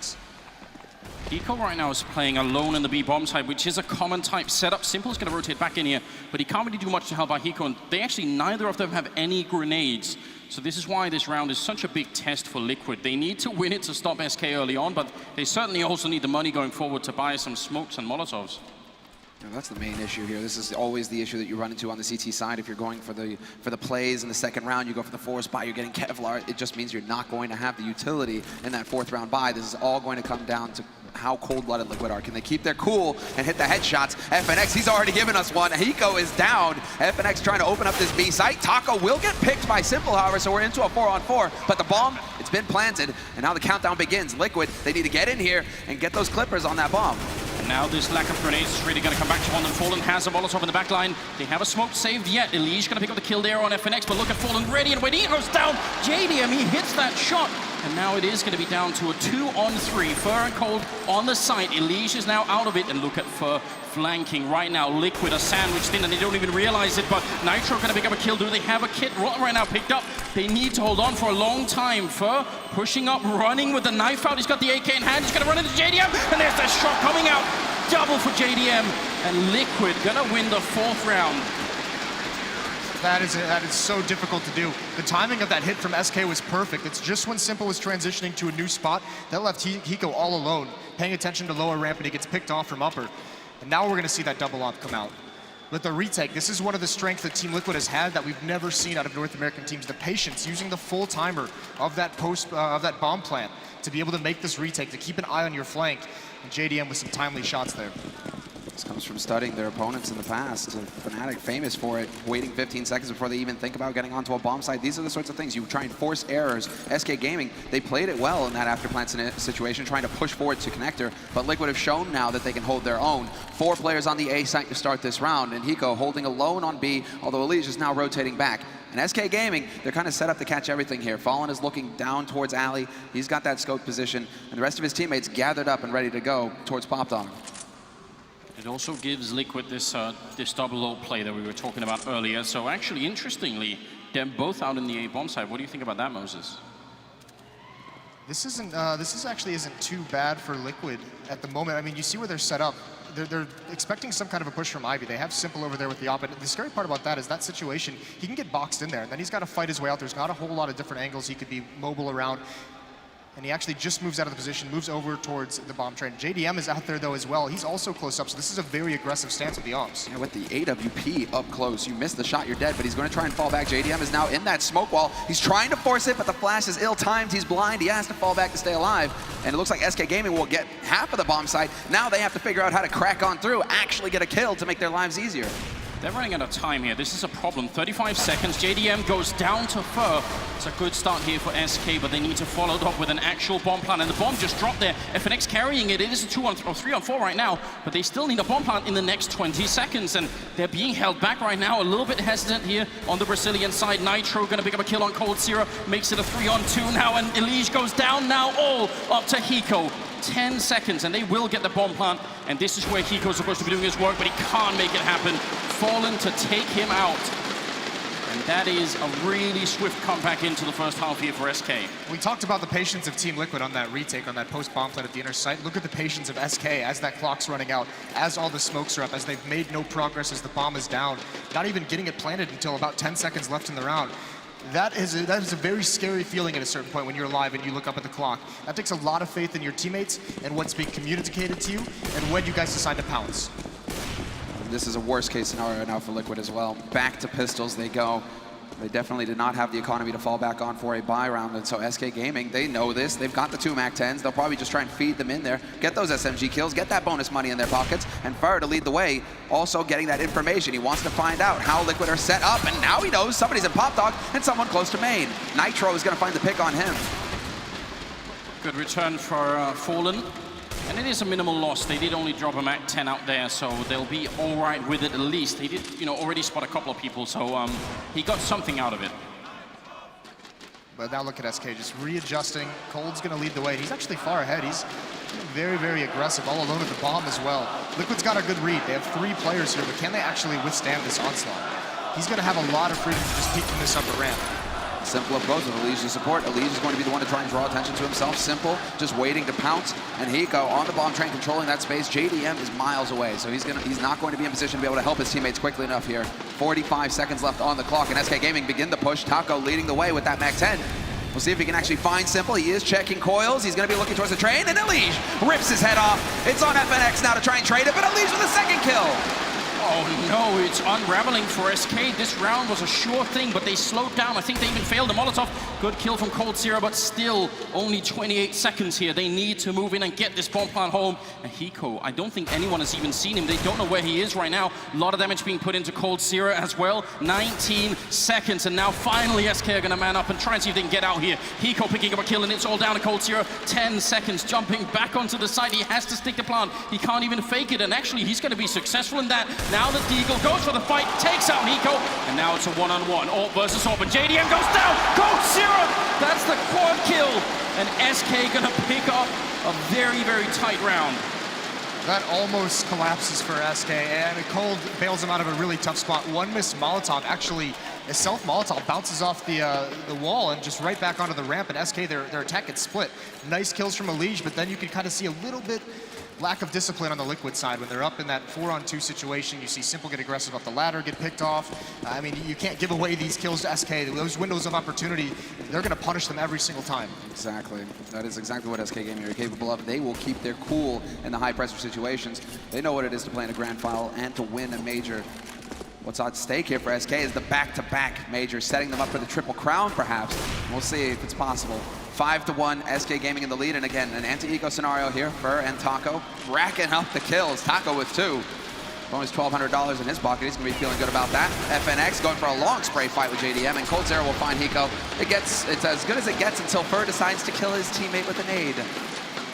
Hiko right now is playing alone in the B bomb side, which is a common type setup. Simple is going to rotate back in here, but he can't really do much to help out Hiko, and they actually, neither of them have any grenades. So this is why this round is such a big test for Liquid. They need to win it to stop SK early on, but they certainly also need the money going forward to buy some smokes and Molotovs. That's the main issue here. This is always the issue that you run into on the CT side. If you're going for the plays in the second round, you go for the force buy, you're getting Kevlar. It just means you're not going to have the utility in that 4th round buy. This is all going to come down to how cold-blooded Liquid are. Can they keep their cool and hit the headshots? FNX, he's already given us one. Hiko is down. FNX trying to open up this B site. Taco will get picked by Simple, however, so we're into a 4-on-4. But the bomb, it's been planted, and now the countdown begins. Liquid, they need to get in here and get those clippers on that bomb. Now this lack of grenades is really going to come back to haunt them. Fallen has a Molotov in the back line. They have a smoke saved yet. Elige going to pick up the kill there on FNX, but look at Fallen ready, and when he goes down, JDM, he hits that shot. And now it is going to be down to a 2-on-3. Fur and Cold on the site. Elige is now out of it, and look at Fur flanking right now. Liquid are sandwiched in, and they don't even realize it, but Nitro going to pick up a kill. Do they have a kit right now picked up? They need to hold on for a long time. Fur pushing up, running with the knife out. He's got the AK in hand. He's going to run into JDM, and there's that shot coming out. Double for JDM, and Liquid going to win the 4th round. That is so difficult to do. The timing of that hit from SK was perfect. It's just when Simple was transitioning to a new spot that left Hiko all alone, paying attention to lower ramp, and he gets picked off from upper. And now we're going to see that double op come out. But the retake, this is one of the strengths that Team Liquid has had that we've never seen out of North American teams. The patience, using the full timer of that bomb plant to be able to make this retake, to keep an eye on your flank. And JDM with some timely shots there. This comes from studying their opponents in the past. Fnatic famous for it, waiting 15 seconds before they even think about getting onto a bomb site. These are the sorts of things you try and force errors. SK Gaming, they played it well in that after plant situation, trying to push forward to connector, but Liquid have shown now that they can hold their own. 4 players on the A site to start this round, and Hiko holding alone on B, although Elige is now rotating back. And SK Gaming, they're kind of set up to catch everything here. Fallen is looking down towards Ali. He's got that scope position, and the rest of his teammates gathered up and ready to go towards Pop Dog. It also gives Liquid this double ult play that we were talking about earlier. So actually, interestingly, they're both out in the A bomb side. What do you think about that, Moses? This actually isn't too bad for Liquid at the moment. I mean, you see where they're set up. They're expecting some kind of a push from Ivy. They have Simple over there with the op. But the scary part about that is that situation, he can get boxed in there, and then he's got to fight his way out. There's not a whole lot of different angles he could be mobile around. And he actually just moves out of the position, moves over towards the bomb train. JDM is out there, though, as well. He's also close up, so this is a very aggressive stance with the Ops. Yeah, with the AWP up close, you miss the shot, you're dead, but he's going to try and fall back. JDM is now in that smoke wall. He's trying to force it, but the flash is ill-timed. He's blind. He has to fall back to stay alive. And it looks like SK Gaming will get half of the bomb site. Now they have to figure out how to crack on through, actually get a kill to make their lives easier. They're running out of time here. This is a problem. 35 seconds. JDM goes down to Fur. It's a good start here for SK, but they need to follow it up with an actual bomb plant. And the bomb just dropped there. FNX carrying it. It is a 3-on-4 right now, but they still need a bomb plant in the next 20 seconds. And they're being held back right now. A little bit hesitant here on the Brazilian side. Nitro going to pick up a kill on Coldzera. Makes it a 3-on-2 now, and Elige goes down now, all up to Hiko. 10 seconds, and they will get the bomb plant. And this is where Hiko's supposed to be doing his work, but he can't make it happen. Fallen to take him out. And that is a really swift comeback into the first half here for SK. We talked about the patience of Team Liquid on that retake, on that post-bomb plant at the inner site. Look at the patience of SK as that clock's running out, as all the smokes are up, as they've made no progress, as the bomb is down, not even getting it planted until about 10 seconds left in the round. That is a very scary feeling at a certain point when you're alive and you look up at the clock. That takes a lot of faith in your teammates and what's being communicated to you and when you guys decide to pounce. This is a worst case scenario now for Liquid as well. Back to pistols they go. They definitely did not have the economy to fall back on for a buy round, and so SK Gaming, they know this. They've got the 2 MAC-10s. They'll probably just try and feed them in there, get those SMG kills, get that bonus money in their pockets, and Fur to lead the way, also getting that information. He wants to find out how Liquid are set up, and now he knows somebody's in Pop Dog and someone close to main. Nitro is going to find the pick on him. Good return for Fallen. And it is a minimal loss. They did only drop a MAC-10 out there, so they'll be all right with it at least. They did, already spot a couple of people, so he got something out of it. But now look at SK just readjusting. Cold's going to lead the way. He's actually far ahead. He's very, very aggressive, all alone at the bomb as well. Liquid's got a good read. They have 3 players here, but can they actually withstand this onslaught? He's going to have a lot of freedom to just peek from this upper ramp. Simple approach with Elige's support. Elige is going to be the one to try and draw attention to himself. Simple, just waiting to pounce. And Hiko on the bomb train, controlling that space. JDM is miles away, so he's not going to be in position to be able to help his teammates quickly enough here. 45 seconds left on the clock, and SK Gaming begin the push. Taco leading the way with that MAC-10. We'll see if he can actually find Simple. He is checking coils. He's going to be looking towards the train, and Elige rips his head off. It's on FNX now to try and trade it, but Elige with a second kill. Oh no, it's unraveling for SK. This round was a sure thing, but they slowed down. I think they even failed the Molotov. Good kill from Coldzera, but still only 28 seconds here. They need to move in and get this bomb plant home. And Hiko, I don't think anyone has even seen him. They don't know where he is right now. A lot of damage being put into Coldzera as well. 19 seconds, and now finally SK are going to man up and try and see if they can get out here. Hiko picking up a kill, and it's all down to Coldzera. 10 seconds, jumping back onto the side. He has to stick the plant. He can't even fake it, and actually he's going to be successful in that. Now the Deagle goes for the fight, takes out Hiko, and now it's a 1-on-1. Orb versus Orb, and JDM goes down! Coldzera! That's the quad kill! And SK gonna pick up a very, very tight round. That almost collapses for SK, and Cold bails him out of a really tough spot. One missed Molotov, actually a self-Molotov bounces off the wall and just right back onto the ramp, and SK, their attack gets split. Nice kills from Elige, but then you can kind of see a little bit lack of discipline on the Liquid side. When they're up in that 4-on-2 situation, you see Simple get aggressive up the ladder, get picked off. I mean, you can't give away these kills to SK. Those windows of opportunity, they're going to punish them every single time. Exactly. That is exactly what SK Gaming are capable of. They will keep their cool in the high-pressure situations. They know what it is to play in a grand final and to win a major. What's at stake here for SK is the back-to-back major, setting them up for the triple crown, perhaps. We'll see if it's possible. 5-1, SK Gaming in the lead, and again, an anti-eco scenario here. Fur and Taco racking up the kills. Taco with 2. Only $1,200 in his pocket. He's going to be feeling good about that. FNX going for a long spray fight with JDM, and Coldzera will find Hiko. It's as good as it gets until Fur decides to kill his teammate with a nade.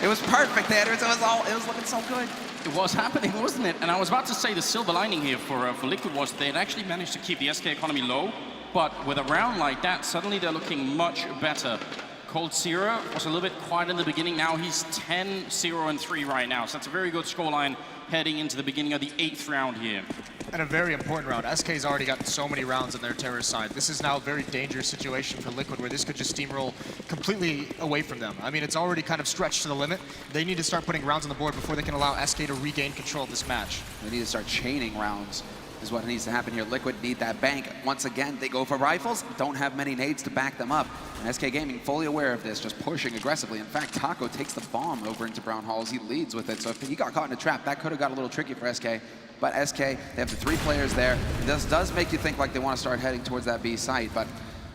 It was perfect, Anders. It was looking so good. It was happening, wasn't it? And I was about to say the silver lining here for Liquid was they had actually managed to keep the SK economy low, but with a round like that, suddenly they're looking much better. Coldzera was a little bit quiet in the beginning. Now he's 10-0-3 right now. So that's a very good scoreline heading into the beginning of the 8th round here. And a very important round. SK's already gotten so many rounds on their terrorist side. This is now a very dangerous situation for Liquid where this could just steamroll completely away from them. I mean, it's already kind of stretched to the limit. They need to start putting rounds on the board before they can allow SK to regain control of this match. They need to start chaining rounds is what needs to happen here. Liquid need that bank. Once again, they go for rifles, don't have many nades to back them up. And SK Gaming fully aware of this, just pushing aggressively. In fact, Taco takes the bomb over into Brown Halls. He leads with it. So if he got caught in a trap, that could have got a little tricky for SK. But SK, they have the 3 players there. This does make you think like they want to start heading towards that B site. But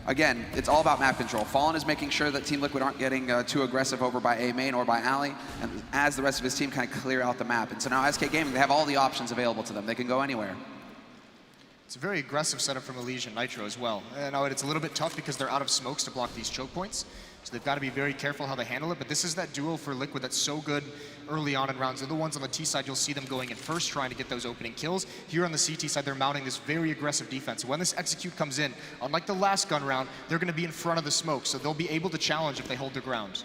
again, it's all about map control. Fallen is making sure that Team Liquid aren't getting too aggressive over by A main or by Ali, and as the rest of his team kind of clear out the map. And so now SK Gaming, they have all the options available to them. They can go anywhere. It's a very aggressive setup from Elige and Nitro as well. And it's a little bit tough because they're out of smokes to block these choke points. So they've got to be very careful how they handle it. But this is that duo for Liquid that's so good early on in rounds. They're the ones on the T side, you'll see them going in first, trying to get those opening kills. Here on the CT side, they're mounting this very aggressive defense. When this execute comes in, unlike the last gun round, they're going to be in front of the smoke. So they'll be able to challenge if they hold their ground.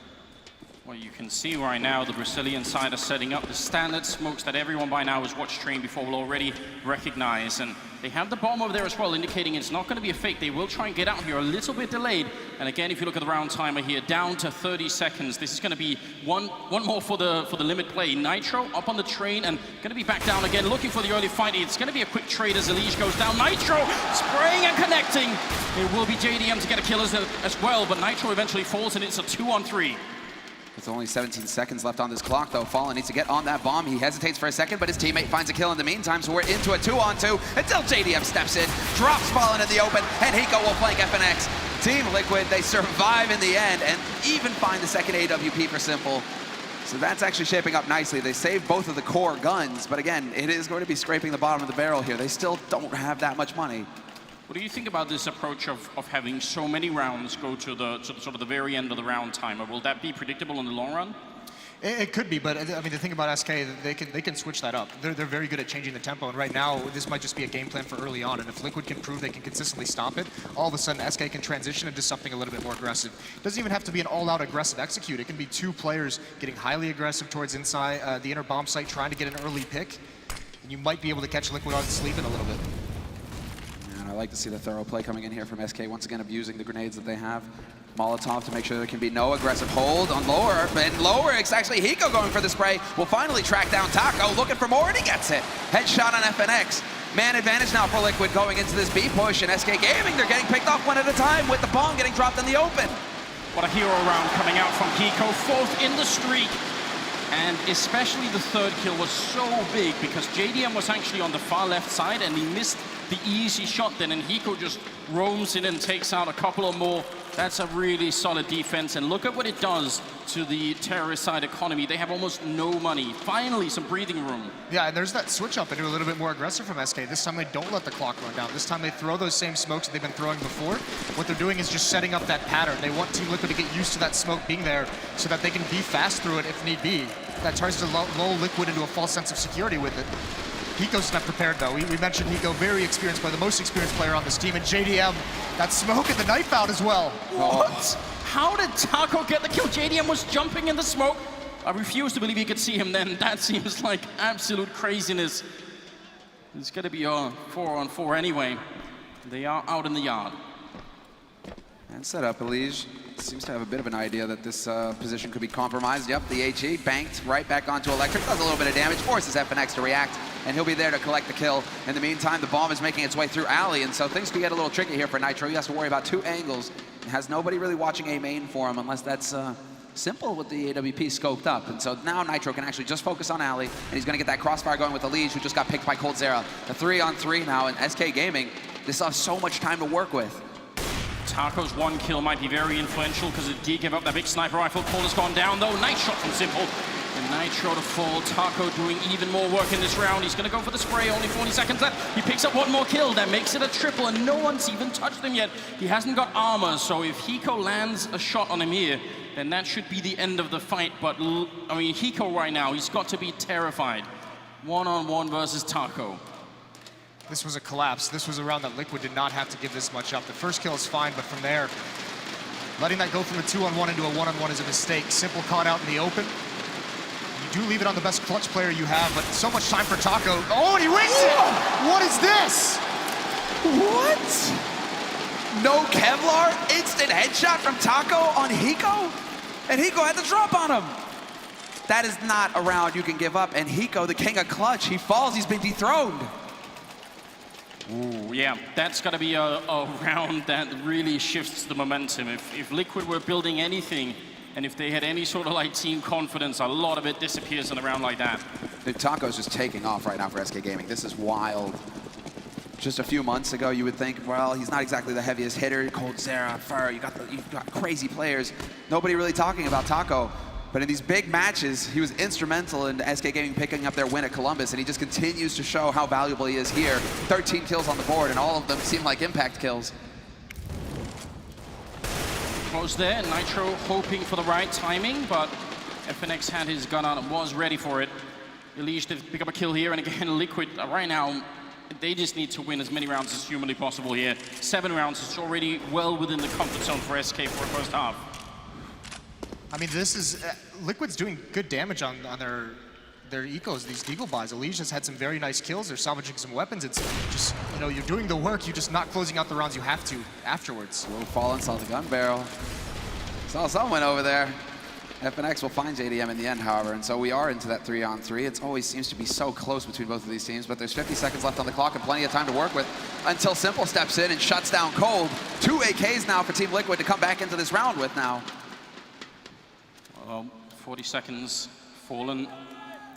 Well, you can see right now the Brazilian side are setting up the standard smokes that everyone by now who's watched Train before will already recognize. And they have the bomb over there as well, indicating it's not going to be a fake. They will try and get out here a little bit delayed. And again, if you look at the round timer here, down to 30 seconds. This is going to be one more for the limit play. Nitro up on the Train and going to be back down again, looking for the early fight. It's going to be a quick trade as Elige goes down. Nitro spraying and connecting. It will be JDM to get a kill as well, but Nitro eventually falls and it's a 2-on-3. With only 17 seconds left on this clock, though, Fallen needs to get on that bomb. He hesitates for a second, but his teammate finds a kill in the meantime, so we're into a 2-on-2 until JDM steps in, drops Fallen in the open, and Hiko will flank FNX. Team Liquid, they survive in the end and even find the second AWP for Simple. So that's actually shaping up nicely. They saved both of the core guns, but again, it is going to be scraping the bottom of the barrel here. They still don't have that much money. What do you think about this approach of having so many rounds go to the sort of the very end of the round timer? Will that be predictable in the long run? It could be, but I mean, the thing about SK, they can switch that up. They're very good at changing the tempo, and right now, this might just be a game plan for early on, and if Liquid can prove they can consistently stop it, all of a sudden SK can transition into something a little bit more aggressive. It doesn't even have to be an all-out aggressive execute. It can be 2 players getting highly aggressive towards inside the inner bomb site, trying to get an early pick, and you might be able to catch Liquid on sleeping a little bit. And I like to see the thorough play coming in here from SK, once again abusing the grenades that they have. Molotov to make sure there can be no aggressive hold on lower, and lower, it's actually Hiko going for the spray. Will finally track down Taco, looking for more, and he gets it. Headshot on FNX. Man advantage now for Liquid going into this B push, and SK Gaming, they're getting picked off one at a time with the bomb getting dropped in the open. What a hero round coming out from Hiko, 4th in the streak. And especially the 3rd kill was so big because JDM was actually on the far left side and he missed the easy shot then, and Hiko just roams in and takes out a couple or more. That's a really solid defense, and look at what it does to the terrorist side economy. They have almost no money. Finally, some breathing room. Yeah, and there's that switch up into a little bit more aggressive from SK. This time they don't let the clock run down. This time they throw those same smokes that they've been throwing before. What they're doing is just setting up that pattern. They want Team Liquid to get used to that smoke being there so that they can be fast through it if need be. That tries to lull Liquid into a false sense of security with it. Hiko's not prepared, though. We mentioned Hiko, very experienced player, the most experienced player on this team, and JDM, that smoke and the knife out as well. What? How did Taco get the kill? JDM was jumping in the smoke. I refuse to believe you could see him then. That seems like absolute craziness. It's going to be a 4-on-4 anyway. They are out in the yard. And set up, Elige seems to have a bit of an idea that this position could be compromised. Yep, the HE banked right back onto Electric, does a little bit of damage, forces FNX to react, and he'll be there to collect the kill. In the meantime, the bomb is making its way through Ali, and so things could get a little tricky here for Nitro. He has to worry about 2 angles. He has nobody really watching A main for him unless that's Simple with the AWP scoped up. And so now Nitro can actually just focus on Ali, and he's going to get that crossfire going with Elige, who just got picked by Coldzera. The 3-on-3 now, and SK Gaming, they still have so much time to work with. Taco's 1 kill might be very influential because it did give up that big sniper rifle. Call has gone down though. Nice shot from Simple. And Nitro to fall. Taco doing even more work in this round. He's going to go for the spray. Only 40 seconds left. He picks up one more kill. That makes it a triple, and no one's even touched him yet. He hasn't got armor, so if Hiko lands a shot on him here, then that should be the end of the fight. But, I mean, Hiko right now, he's got to be terrified. One-on-one versus Taco. This was a collapse. This was a round that Liquid did not have to give this much up. The first kill is fine, but from there, letting that go from a 2-on-1 into a 1-on-1 is a mistake. Simple caught out in the open. You do leave it on the best clutch player you have, but so much time for Taco. Oh, and he wings it! What is this? What? No Kevlar, instant headshot from Taco on Hiko? And Hiko had the drop on him. That is not a round you can give up. And Hiko, the king of clutch, he falls, he's been dethroned. Ooh, yeah, that's got to be a round that really shifts the momentum. If Liquid were building anything, and if they had any sort of like team confidence, a lot of it disappears in a round like that. Dude, Taco's just taking off right now for SK Gaming. This is wild. Just a few months ago, you would think, well, he's not exactly the heaviest hitter. Coldzera, Fur, you've got crazy players. Nobody really talking about Taco. But in these big matches, he was instrumental in SK Gaming picking up their win at Columbus, and he just continues to show how valuable he is here. 13 kills on the board, and all of them seem like impact kills. Close there, Nitro hoping for the right timing, but FNX had his gun out and was ready for it. Elige did pick up a kill here, and again, Liquid right now, they just need to win as many rounds as humanly possible here. 7 rounds is already well within the comfort zone for SK for a first half. I mean, this is Liquid's doing good damage on their ecos, these eagle buys. Elige has had some very nice kills. They're salvaging some weapons. It's just, you know, you're doing the work. You're just not closing out the rounds you have to afterwards. Will Fallen saw the gun barrel. Saw someone over there. FNX will find JDM in the end, however, and so we are into that 3-on-3. It always seems to be so close between both of these teams, but there's 50 seconds left on the clock and plenty of time to work with until Simple steps in and shuts down Cold. 2 AKs now for Team Liquid to come back into this round with now. 40 seconds, Fallen.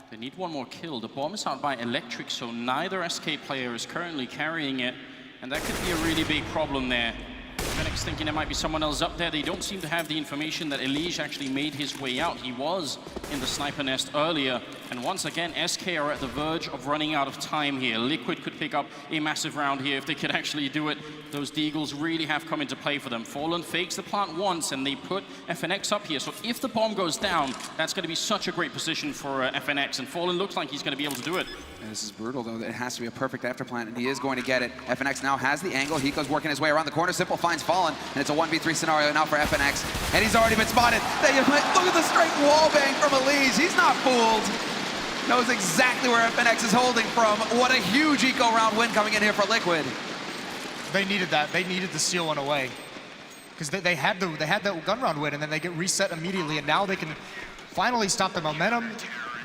They need one more kill. The bomb is out by Electric, so neither SK player is currently carrying it, and that could be a really big problem there. FNX thinking there might be someone else up there. They don't seem to have the information that Elige actually made his way out. He was in the sniper nest earlier, and once again, SK are at the verge of running out of time here. Liquid could pick up a massive round here if they could actually do it. Those Deagles really have come into play for them. Fallen fakes the plant once, and they put FNX up here. So if the bomb goes down, that's going to be such a great position for FNX, and Fallen looks like he's going to be able to do it. And this is brutal, though. It has to be a perfect afterplant, and he is going to get it. FNX now has the angle. Hiko's working his way around the corner. Simple finds Fallen, and it's a 1v3 scenario now for FNX, and he's already been spotted. Look at the straight wall bang from Elige. He's not fooled. Knows exactly where FNX is holding from. What a huge eco round win coming in here for Liquid. They needed that. They needed to steal one away because they had that gun round win, and then they get reset immediately, and now they can finally stop the momentum.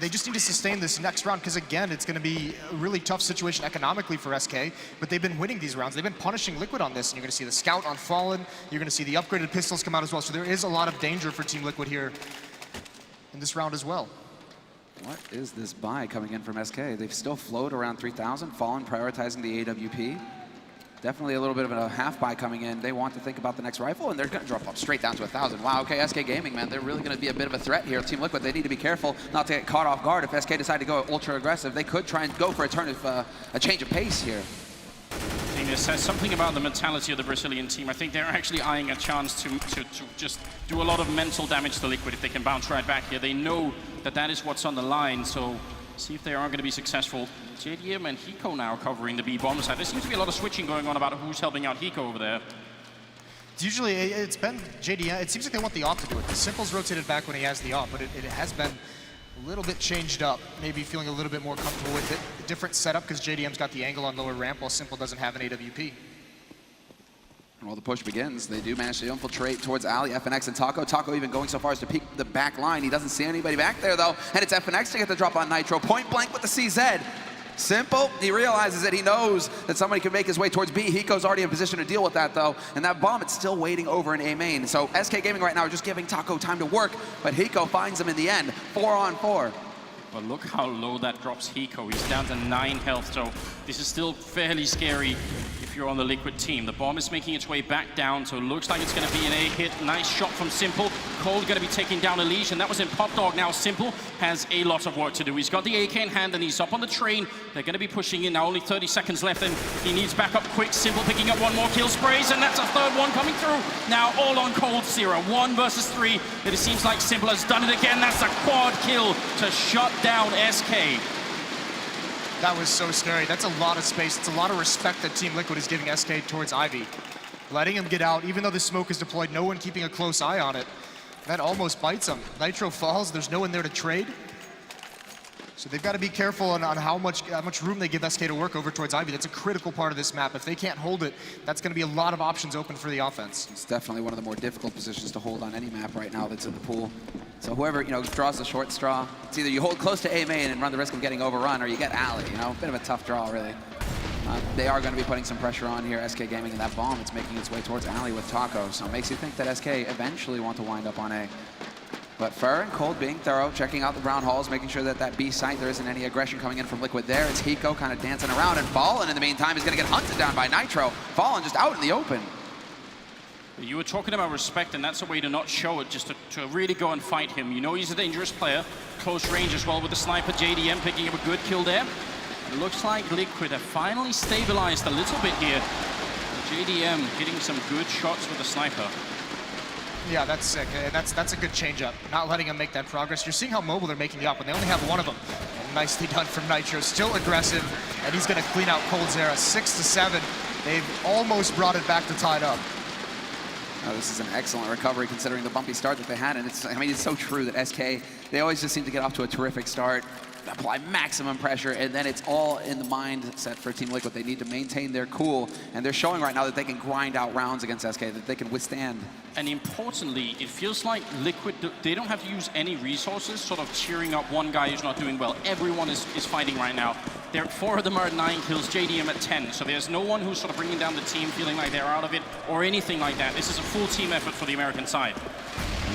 They just need to sustain this next round because, again, it's going to be a really tough situation economically for SK, but they've been winning these rounds. They've been punishing Liquid on this, and you're going to see the Scout on Fallen. You're going to see the upgraded pistols come out as well, so there is a lot of danger for Team Liquid here in this round as well. What is this buy coming in from SK? They've still flowed around 3,000. Fallen prioritizing the AWP. Definitely a little bit of a half buy coming in. They want to think about the next rifle, and they're going to drop up straight down to 1,000. Wow, okay, SK Gaming, man, they're really going to be a bit of a threat here. Team Liquid, they need to be careful not to get caught off guard. If SK decide to go ultra aggressive, they could try and go for a change of pace here. I think it says something about the mentality of the Brazilian team. I think they're actually eyeing a chance to just do a lot of mental damage to Liquid if they can bounce right back here. They know that that is what's on the line, so see if they are going to be successful. JDM and Hiko now covering the B-bomb side. There seems to be a lot of switching going on about who's helping out Hiko over there. It's been JDM. It seems like they want the op to do it. The Simple's rotated back when he has the op, but it has been a little bit changed up. Maybe feeling a little bit more comfortable with it. A different setup because JDM's got the angle on lower ramp while Simple doesn't have an AWP. While the push begins, they do manage to infiltrate towards Ali, FNX, and Taco. Taco even going so far as to peek the back line. He doesn't see anybody back there, though, and it's FNX to get the drop on Nitro. Point blank with the CZ. Simple, he realizes that he knows that somebody can make his way towards B. Hiko's already in position to deal with that, though, and that bomb, it's still waiting over in A main. So SK Gaming right now are just giving Taco time to work, but Hiko finds him in the end, 4-on-4. But look how low that drops Hiko. He's down to 9 health, so this is still fairly scary if you're on the Liquid team. The bomb is making its way back down, so it looks like it's going to be an A hit. Nice shot from Simple. Cold going to be taking down Elige, and that was in Pop Dog. Now Simple has a lot of work to do. He's got the AK in hand, and he's up on the train. They're going to be pushing in now, only 30 seconds left, and he needs backup quick. Simple picking up one more kill sprays, and that's a third one coming through. Now all on Coldzera, 1 versus 3. It seems like Simple has done it again. That's a quad kill to shut down SK. That was so scary. That's a lot of space. It's a lot of respect that Team Liquid is giving SK towards Ivy. Letting him get out, even though the smoke is deployed, no one keeping a close eye on it. That almost bites him. Nitro falls, there's no one there to trade. So they've got to be careful on how much room they give SK to work over towards Ivy. That's a critical part of this map. If they can't hold it, that's going to be a lot of options open for the offense. It's definitely one of the more difficult positions to hold on any map right now that's in the pool. So whoever, draws the short straw, it's either you hold close to A main and run the risk of getting overrun, or you get alley, a bit of a tough draw, really. They are going to be putting some pressure on here, SK Gaming, and that bomb, it's making its way towards alley with Taco, so it makes you think that SK eventually want to wind up on A. But Fur and Cold being thorough, checking out the brown halls, making sure that that B site, there isn't any aggression coming in from Liquid there. It's Hiko kind of dancing around, and Fallen in the meantime is going to get hunted down by Nitro. Fallen just out in the open. You were talking about respect, and that's a way to not show it, just to really go and fight him. You know he's a dangerous player, close range as well with the sniper. JDM picking up a good kill there. It looks like Liquid have finally stabilized a little bit here. JDM getting some good shots with the sniper. Yeah, that's sick. That's a good change-up. Not letting him make that progress. You're seeing how mobile they're making it up, and they only have one of them. And nicely done from Nitro. Still aggressive, and he's going to clean out Coldzera. 6-7. They've almost brought it back to tied up. Oh, this is an excellent recovery considering the bumpy start that they had, and it's so true that SK, they always just seem to get off to a terrific start, apply maximum pressure, and then it's all in the mindset for Team Liquid. They need to maintain their cool, and they're showing right now that they can grind out rounds against SK, that they can withstand. And importantly, it feels like Liquid, they don't have to use any resources, sort of cheering up one guy who's not doing well. Everyone is fighting right now. 4 of them are at 9 kills, JDM at 10. So there's no one who's sort of bringing down the team, feeling like they're out of it, or anything like that. This is a full team effort for the American side.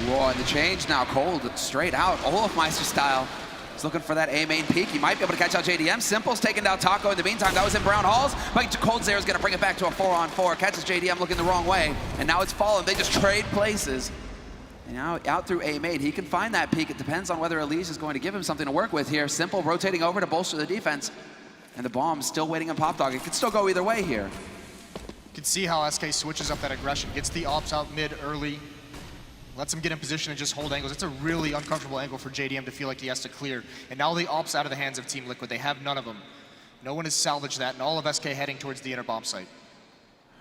Whoa, and the change now, Cold, straight out, Olofmeister style. He's looking for that A main peak. He might be able to catch out JDM. Simple's taking down Taco in the meantime. That was in brown halls. But Coldzera's going to bring it back to a 4-on-4. Catches JDM looking the wrong way. And now it's Fallen. They just trade places. And now out through A main. He can find that peak. It depends on whether Elige is going to give him something to work with here. Simple rotating over to bolster the defense. And the bomb's still waiting on Pop Dog. It could still go either way here. You can see how SK switches up that aggression. Gets the ops out mid early. Lets him get in position and just hold angles. It's a really uncomfortable angle for JDM to feel like he has to clear. And now the ops out of the hands of Team Liquid. They have none of them. No one has salvaged that, and all of SK heading towards the inner bomb site.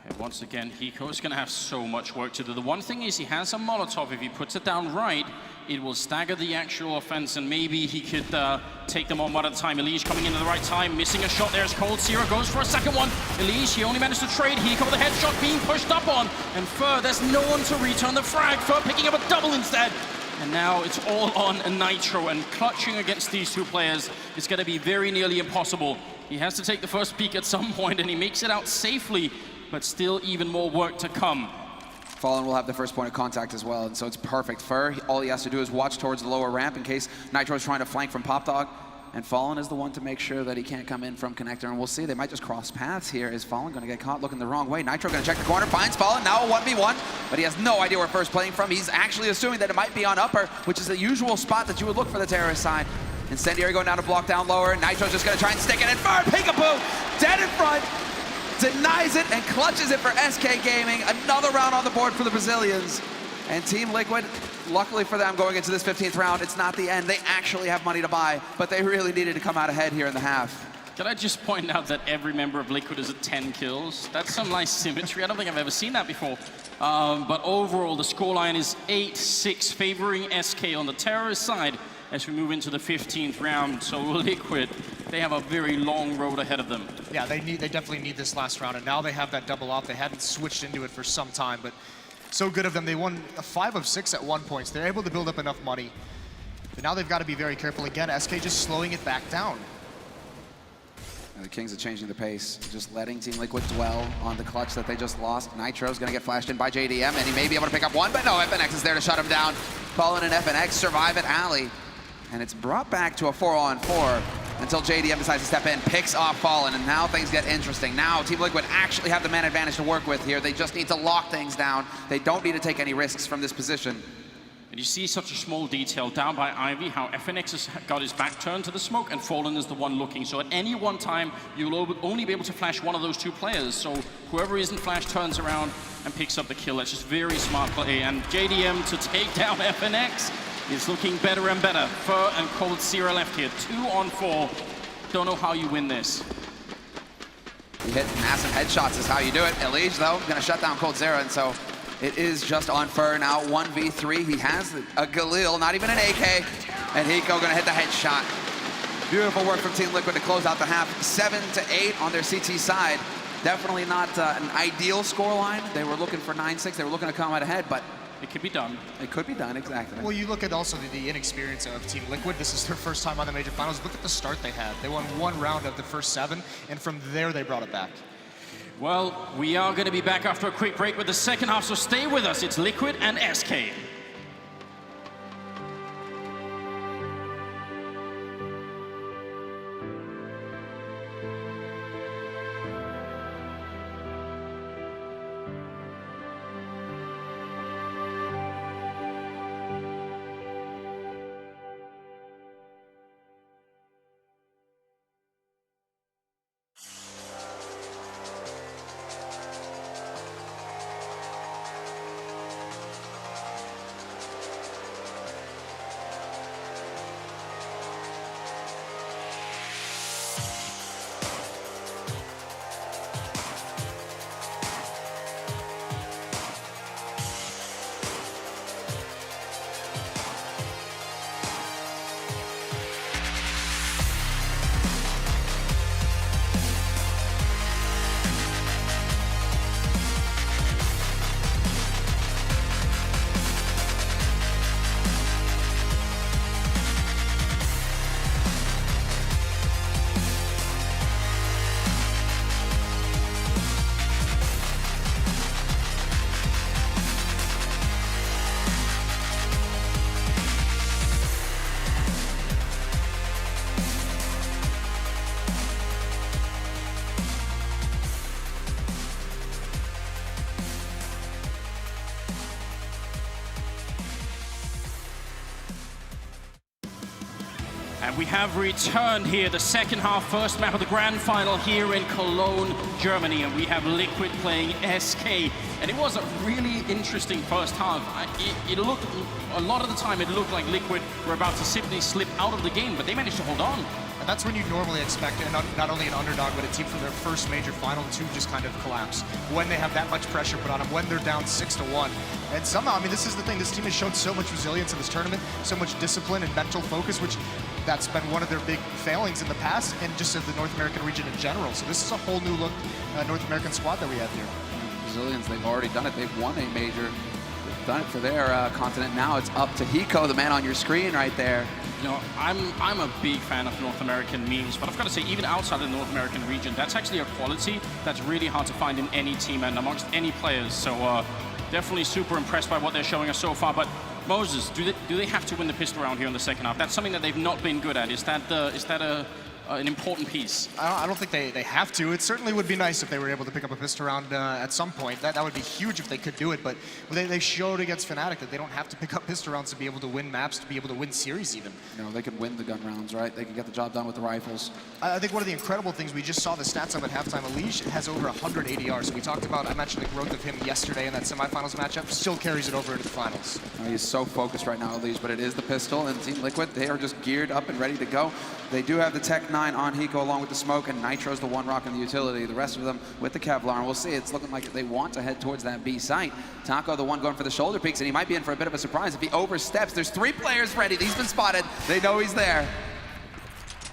And once again, Hiko's going to have so much work to do. The one thing is he has a Molotov. If he puts it down right, it will stagger the actual offense, and maybe he could take them on one at a time. Elige coming in at the right time, missing a shot there as Coldzera goes for a second one. Elige, he only managed to trade. Hiko with a headshot being pushed up on. And Fur, there's no one to return the frag. Fur picking up a double instead. And now it's all on Nitro, and clutching against these two players is going to be very nearly impossible. He has to take the first peek at some point, and he makes it out safely, but still even more work to come. Fallen will have the first point of contact as well, and so it's perfect. Fur, all he has to do is watch towards the lower ramp in case Nitro's trying to flank from Pop Dog, and Fallen is the one to make sure that he can't come in from connector, and we'll see. They might just cross paths here. Is Fallen going to get caught looking the wrong way? Nitro going to check the corner, finds Fallen, now a 1v1, but he has no idea where Fur's playing from. He's actually assuming that it might be on upper, which is the usual spot that you would look for the terrorist side. Incendiary going down to block down lower. Nitro's just going to try and stick it in. Fur, peekaboo, dead in front. Denies it and clutches it for SK Gaming. Another round on the board for the Brazilians. And Team Liquid, luckily for them going into this 15th round, it's not the end. They actually have money to buy, but they really needed to come out ahead here in the half. Can I just point out that every member of Liquid is at 10 kills? That's some nice symmetry. I don't think I've ever seen that before. But overall, the scoreline is 8-6, favoring SK on the terrorist side as we move into the 15th round. So Liquid, they have a very long road ahead of them. Yeah, they definitely need this last round, and now they have that double off. They hadn't switched into it for some time, but so good of them. They won 5 of 6 at 1 point. So they're able to build up enough money. But now they've got to be very careful. Again, SK just slowing it back down. And the Kings are changing the pace, just letting Team Liquid dwell on the clutch that they just lost. Nitro's gonna get flashed in by JDM, and he may be able to pick up one, but no, FNX is there to shut him down. Fallen and FNX survive at alley. And it's brought back to a 4-on-4 until JDM decides to step in, picks off Fallen, and now things get interesting. Now Team Liquid actually have the man advantage to work with here. They just need to lock things down. They don't need to take any risks from this position. But you see such a small detail down by Ivy, how FNX has got his back turned to the smoke and Fallen is the one looking. So at any one time, you'll only be able to flash one of those two players. So whoever isn't flashed turns around and picks up the kill. That's just very smart play. And JDM to take down FNX is looking better and better. Fur and Coldzera left here, 2 on 4. Don't know how you win this. You hit massive headshots is how you do it. Elige, though, gonna shut down Coldzera, and so it is just on Fur now, 1v3. He has a Galil, not even an AK, and Hiko gonna hit the headshot. Beautiful work from Team Liquid to close out the half. 7-8 on their CT side. Definitely not an ideal scoreline. They were looking for 9-6. They were looking to come out ahead, but it could be done. It could be done, exactly. Well, you look at also the inexperience of Team Liquid. This is their first time on the major finals. Look at the start they had. They won 1 round of the first 7, and from there they brought it back. Well, we are going to be back after a quick break with the second half, so stay with us. It's Liquid and SK. And we have returned here, the second half, first map of the grand final here in Cologne, Germany. And we have Liquid playing SK. And it was a really interesting first half. It looked, a lot of the time, it looked like Liquid were about to simply slip out of the game, but they managed to hold on. And that's when you normally expect not only an underdog, but a team from their first major final to just kind of collapse. When they have that much pressure put on them, when they're down 6-1. And somehow, I mean, this is the thing, this team has shown so much resilience in this tournament, so much discipline and mental focus, which that's been one of their big failings in the past, and just of the North American region in general. So this is a whole new look North American squad that we have here. Brazilians, they've already done it. They've won a major. They've done it for their continent. Now it's up to Hiko, the man on your screen right there. You know, I'm a big fan of North American memes, but I've got to say, even outside of the North American region, that's actually a quality that's really hard to find in any team and amongst any players. So definitely super impressed by what they're showing us so far. But Moses, do they have to win the pistol round here in the second half? That's something that they've not been good at. Is that an important piece? I don't think they have to. It certainly would be nice if they were able to pick up a pistol round at some point. That would be huge if they could do it, but they showed against Fnatic that they don't have to pick up pistol rounds to be able to win maps, to be able to win series even. You know, they can win the gun rounds, right? They can get the job done with the rifles. I think one of the incredible things, we just saw the stats up at halftime, Elige has over 100 ADR. So we talked about, I mentioned the growth of him yesterday in that semifinals matchup, still carries it over into the finals. He's so focused right now, Elige, but it is the pistol, and Team Liquid, they are just geared up and ready to go. They do have the Tech 9 on Hiko along with the smoke, and Nitro's the one rocking the utility. The rest of them with the Kevlar, and we'll see. It's looking like they want to head towards that B site. Taco, the one going for the shoulder peaks, and he might be in for a bit of a surprise if he oversteps. There's 3 players ready. He's been spotted. They know he's there.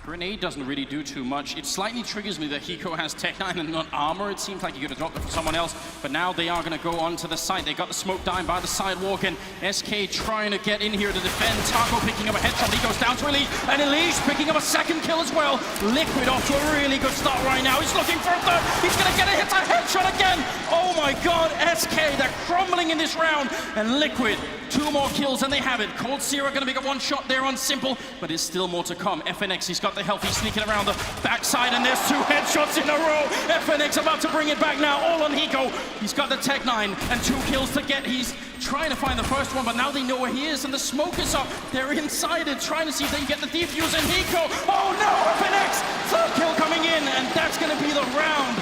Grenade doesn't really do too much. It slightly triggers me that Hiko has Tech 9 and not armor. It seems like he could have dropped it for someone else, but now they are going to go onto the site. They got the smoke down by the sidewalk, and SK trying to get in here to defend. Taco picking up a headshot. He goes down to Elige, and Elige picking up a second kill as well. Liquid off to a really good start right now. He's looking for a third. He's going to get a headshot again. Oh my God, SK, they're crumbling in this round. And Liquid, 2 more kills and they have it. Coldzera gonna make a 1 shot there on Simple, but there's still more to come. FNX, he's got the health, he's sneaking around the backside, and there's 2 headshots in a row. FNX about to bring it back now, all on Hiko. He's got the Tech 9 and 2 kills to get. He's trying to find the first one, but now they know where he is, and the smoke is up. They're inside it, trying to see if they can get the defuse, and Hiko, oh no, FNX, 3rd kill coming in, and that's gonna be the round.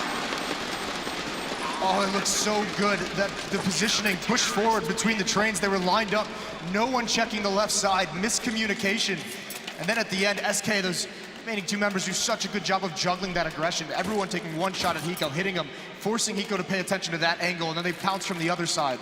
Oh, it looks so good. That the positioning pushed forward between the trains. They were lined up. No one checking the left side. Miscommunication. And then at the end, SK, those remaining 2 members do such a good job of juggling that aggression. Everyone taking 1 shot at Hiko, hitting him, forcing Hiko to pay attention to that angle, and then they pounce from the other side.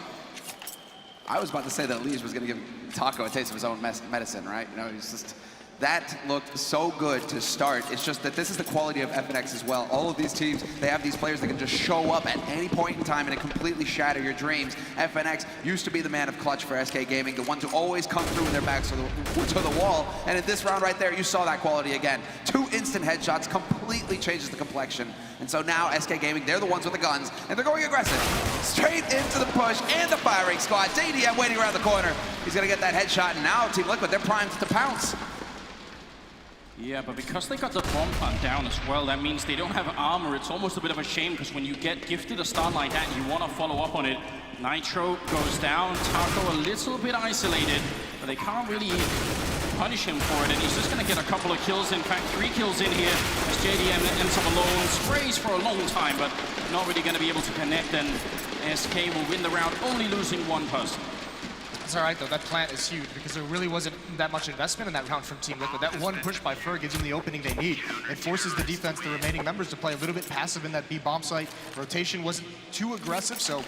I was about to say that Elige was going to give Taco a taste of his own medicine, right? You know, he's just... That looked so good to start. It's just that this is the quality of FNX as well. All of these teams, they have these players that can just show up at any point in time and completely shatter your dreams. FNX used to be the man of clutch for SK Gaming, the ones who always come through with their backs to the wall. And in this round right there, you saw that quality again. 2 instant headshots completely changes the complexion. And so now SK Gaming, they're the ones with the guns, and they're going aggressive. Straight into the push and the firing squad. JDM waiting around the corner. He's gonna get that headshot, and now Team Liquid, they're primed to pounce. Yeah, but because they got the bomb plant down as well, that means they don't have armor. It's almost a bit of a shame, because when you get gifted a start like that, you want to follow up on it. Nitro goes down, Taco a little bit isolated, but they can't really punish him for it, and he's just going to get a couple of kills. In fact, 3 kills in here as JDM ends up alone. Sprays for a long time, but not really going to be able to connect, and SK will win the round, only losing 1 person. It's all right, though. That plant is huge because there really wasn't that much investment in that round from Team Liquid. That 1 push by Fur gives them the opening they need. It forces the defense, the remaining members, to play a little bit passive in that B bomb site. Rotation wasn't too aggressive, so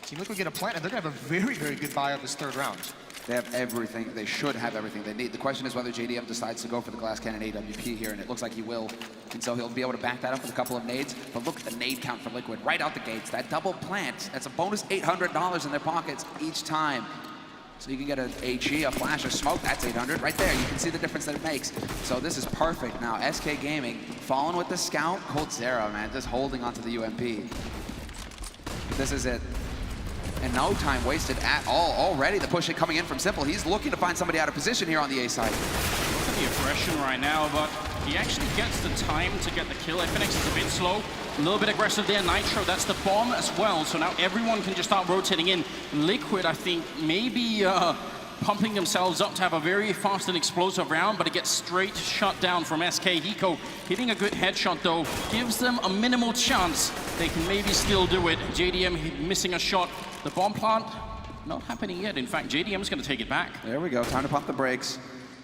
Team Liquid get a plant, and they're going to have a very, very good buy of this 3rd round. They have everything. They should have everything they need. The question is whether JDM decides to go for the glass cannon AWP here, and it looks like he will. And so he'll be able to back that up with a couple of nades. But look at the nade count for Liquid right out the gates. That double plant, that's a bonus $800 in their pockets each time. So you can get an HE, a flash, a smoke, that's 800 right there. You can see the difference that it makes. So this is perfect. Now, SK Gaming, falling with the scout, Coldzera, man, just holding onto the UMP. This is it. And no time wasted at all. Already the push coming in from Simple. He's looking to find somebody out of position here on the A side. Look at the aggression right now, but he actually gets the time to get the kill. FNX is a bit slow. A little bit aggressive there. Nitro, that's the bomb as well. So now everyone can just start rotating in. Liquid, I think, maybe pumping themselves up to have a very fast and explosive round, but it gets straight shut down from SK. Hiko hitting a good headshot, though, gives them a minimal chance. They can maybe still do it. JDM missing a shot. The bomb plant, not happening yet. In fact, JDM's going to take it back. There we go. Time to pump the brakes.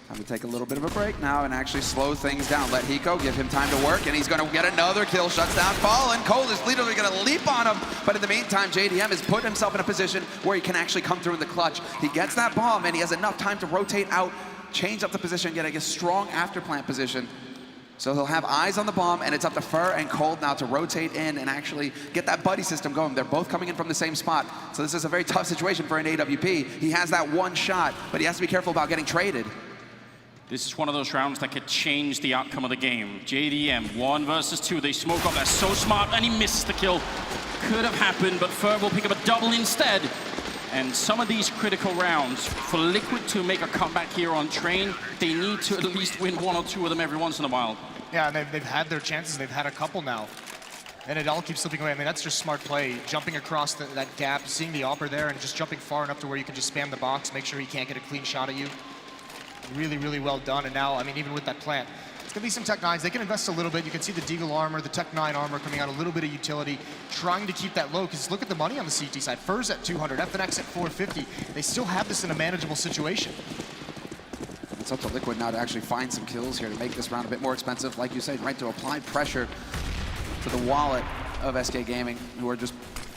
Time to take a little bit of a break now and actually slow things down. Let Hiko give him time to work, and he's going to get another kill. Shuts down Fallen. Cole is literally going to leap on him. But in the meantime, JDM has put himself in a position where he can actually come through in the clutch. He gets that bomb, and he has enough time to rotate out, change up the position, get a strong after-plant position. So he'll have eyes on the bomb, and it's up to Fur and Cold now to rotate in and actually get that buddy system going. They're both coming in from the same spot. So this is a very tough situation for an AWP. He has that 1 shot, but he has to be careful about getting traded. This is one of those rounds that could change the outcome of the game. JDM, 1 versus 2. They smoke up. That's so smart, and he misses the kill. Could have happened, but Fur will pick up a double instead. And some of these critical rounds, for Liquid to make a comeback here on Train, they need to at least win 1 or 2 of them every once in a while. Yeah, and they've had their chances. They've had a couple now. And it all keeps slipping away. I mean, that's just smart play. Jumping across that gap, seeing the opper there, and just jumping far enough to where you can just spam the box, make sure he can't get a clean shot at you. Really, really well done. And now, I mean, even with that plant, it's going to be some Tech 9s. They can invest a little bit. You can see the Deagle armor, the Tech 9 armor coming out, a little bit of utility, trying to keep that low, because look at the money on the CT side. Fur's at 200, FNX at 450. They still have this in a manageable situation. It's up to Liquid now to actually find some kills here to make this round a bit more expensive. Like you said, right, to apply pressure to the wallet of SK Gaming, who are just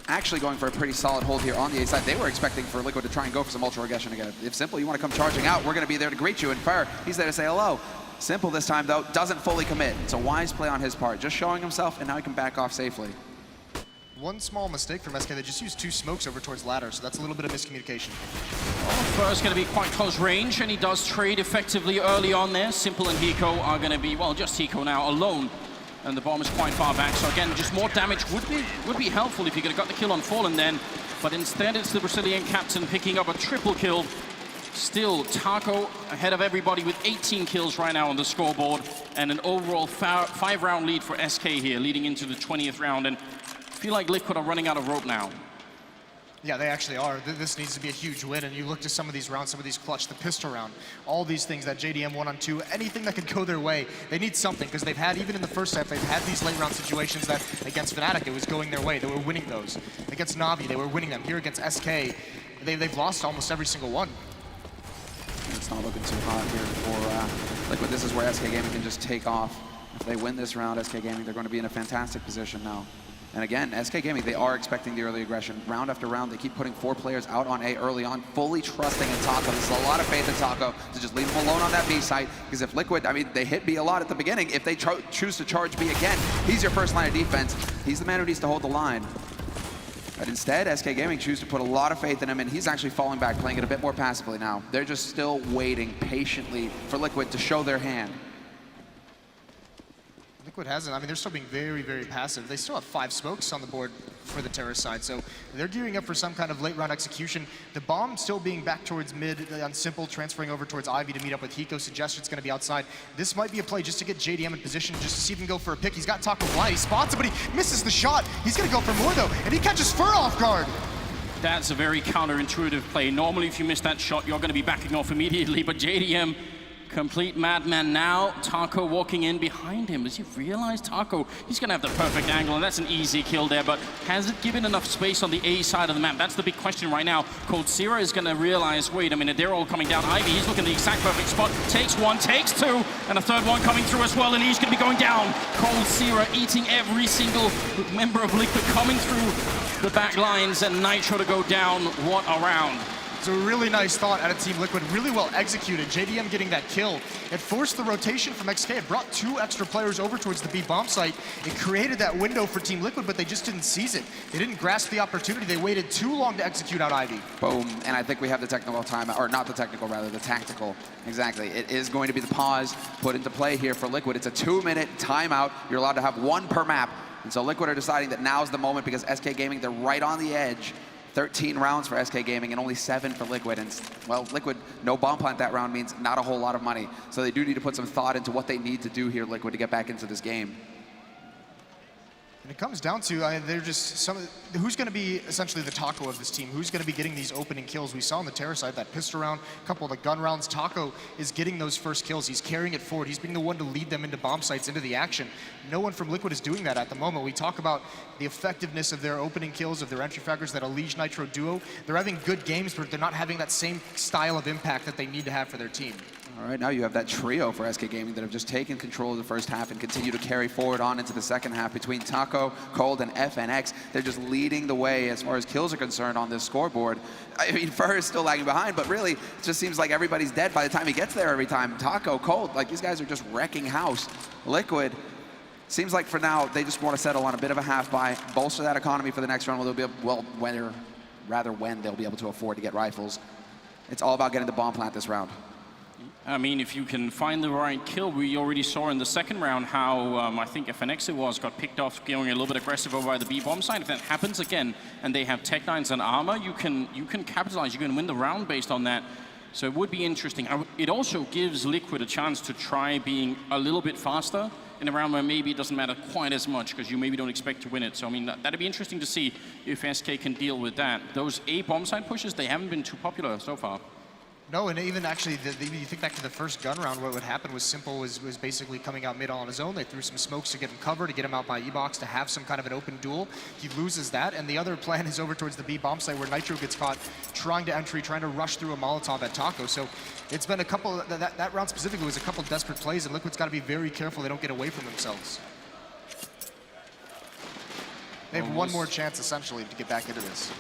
actually going for a pretty solid hold here on the A side. They were expecting for Liquid to try and go for some ultra aggression again. If Simple, you want to come charging out, we're going to be there to greet you. And Fur, he's there to say hello. Simple this time, though, doesn't fully commit. It's a wise play on his part, just showing himself, and now he can back off safely. One small mistake from SK, they just used 2 smokes over towards ladder, so that's a little bit of miscommunication. Well, Fur's going to be quite close range, and he does trade effectively early on there. Simple and Hiko are going to be, well, just Hiko now alone. And the bomb is quite far back, so again, just more damage would be helpful if you could have got the kill on Fallen then. but instead it's the Brazilian captain picking up a triple kill. Still, Taco ahead of everybody with 18 kills right now on the scoreboard, and an overall 5-round lead for SK here, leading into the 20th round, and I feel like Liquid are running out of rope now. Yeah, they actually are. This needs to be a huge win, and you look to some of these rounds, some of these clutch, the pistol round, all these things, that JDM 1-on-2, anything that could go their way, they need something, because they've had, even in the first half, they've had these late round situations that against Fnatic, it was going their way. They were winning those. Against Na'Vi, they were winning them. Here against SK, they've lost almost every single one. It's not looking too hot here for Liquid. This is where SK Gaming can just take off. If they win this round, SK Gaming, they're going to be in a fantastic position now. And again, SK Gaming, they are expecting the early aggression. Round after round, they keep putting 4 players out on A early on, fully trusting in Taco. There's a lot of faith in Taco to just leave him alone on that B site. Because if Liquid, I mean, they hit B a lot at the beginning. If they choose to charge B again, he's your first line of defense. He's the man who needs to hold the line. But instead, SK Gaming choose to put a lot of faith in him, and he's actually falling back, playing it a bit more passively now. They're just still waiting patiently for Liquid to show their hand. Liquid hasn't. I mean, they're still being very, very passive. They still have 5 smokes on the board for the Terra side, so they're gearing up for some kind of late round execution. The bomb still being back towards mid on Simple, transferring over towards Ivy to meet up with Hiko. Suggests it's going to be outside. This might be a play just to get JDM in position, just to see if he can go for a pick. He's got Taco blind. He spots it, but he misses the shot. He's going to go for more, though, and he catches Fur off guard. That's a very counterintuitive play. Normally, if you miss that shot, you're going to be backing off immediately, but JDM, complete madman now. Taco walking in behind him. Does he realize Taco? He's going to have the perfect angle, and that's an easy kill there, but has it given enough space on the A side of the map? That's the big question right now. Coldzera is going to realize, wait a minute, they're all coming down. Ivy, he's looking at the exact perfect spot. Takes 1, takes 2, and a 3rd one coming through as well, and he's going to be going down. Coldzera eating every single member of Liquid coming through the back lines, and Nitro to go down. What a round. It's a really nice thought out of Team Liquid, really well executed. JDM getting that kill. It forced the rotation from XK. It brought 2 extra players over towards the B bomb site. It created that window for Team Liquid, but they just didn't seize it. They didn't grasp the opportunity. They waited too long to execute out Ivy. Boom, and I think we have the technical time, or not the technical, rather, the tactical. Exactly, it is going to be the pause put into play here for Liquid. It's a 2-minute timeout. You're allowed to have 1 per map. And so Liquid are deciding that now's the moment because SK Gaming, they're right on the edge. 13 rounds for SK Gaming and only 7 for Liquid. And, well, Liquid, no bomb plant that round means not a whole lot of money. So they do need to put some thought into what they need to do here, Liquid, to get back into this game. And it comes down to, they're just who's going to be essentially the Taco of this team? Who's going to be getting these opening kills? We saw on the Terra side that pistol round, a couple of the gun rounds. Taco is getting those first kills. He's carrying it forward. He's being the one to lead them into bomb sites, into the action. No one from Liquid is doing that at the moment. We talk about the effectiveness of their opening kills, of their entry fraggers, that Elige Nitro duo. They're having good games, but they're not having that same style of impact that they need to have for their team. All right, now you have that trio for SK Gaming that have just taken control of the first half and continue to carry forward on into the second half between Taco, Cold, and FNX. They're just leading the way as far as kills are concerned on this scoreboard. I mean, Fur is still lagging behind, but really, it just seems like everybody's dead by the time he gets there every time. Taco, Cold, like these guys are just wrecking house. Liquid, seems like for now, they just want to settle on a bit of a half buy, bolster that economy for the next round where they'll be able, when they'll be able to afford to get rifles. It's all about getting the bomb plant this round. I mean, if you can find the right kill, we already saw in the second round how I think FNX got picked off going a little bit aggressive over by the B-bomb side. If that happens again and they have Tech 9s and armor, you can capitalize. You can win the round based on that. So it would be interesting. It also gives Liquid a chance to try being a little bit faster in a round where maybe it doesn't matter quite as much because you maybe don't expect to win it. So, I mean, that'd be interesting to see if SK can deal with that. Those A bomb side pushes, they haven't been too popular so far. No, and even actually, you think back to the first gun round, what would happen was Simple was basically coming out mid on his own. They threw some smokes to get him cover, to get him out by E-Box, to have some kind of an open duel. He loses that, and the other plan is over towards the B bomb site where Nitro gets caught trying to entry, trying to rush through a Molotov at Taco. So it's been a couple, that round specifically was a couple desperate plays, and Liquid's got to be very careful they don't get away from themselves. They have one more chance, essentially, to get back into this.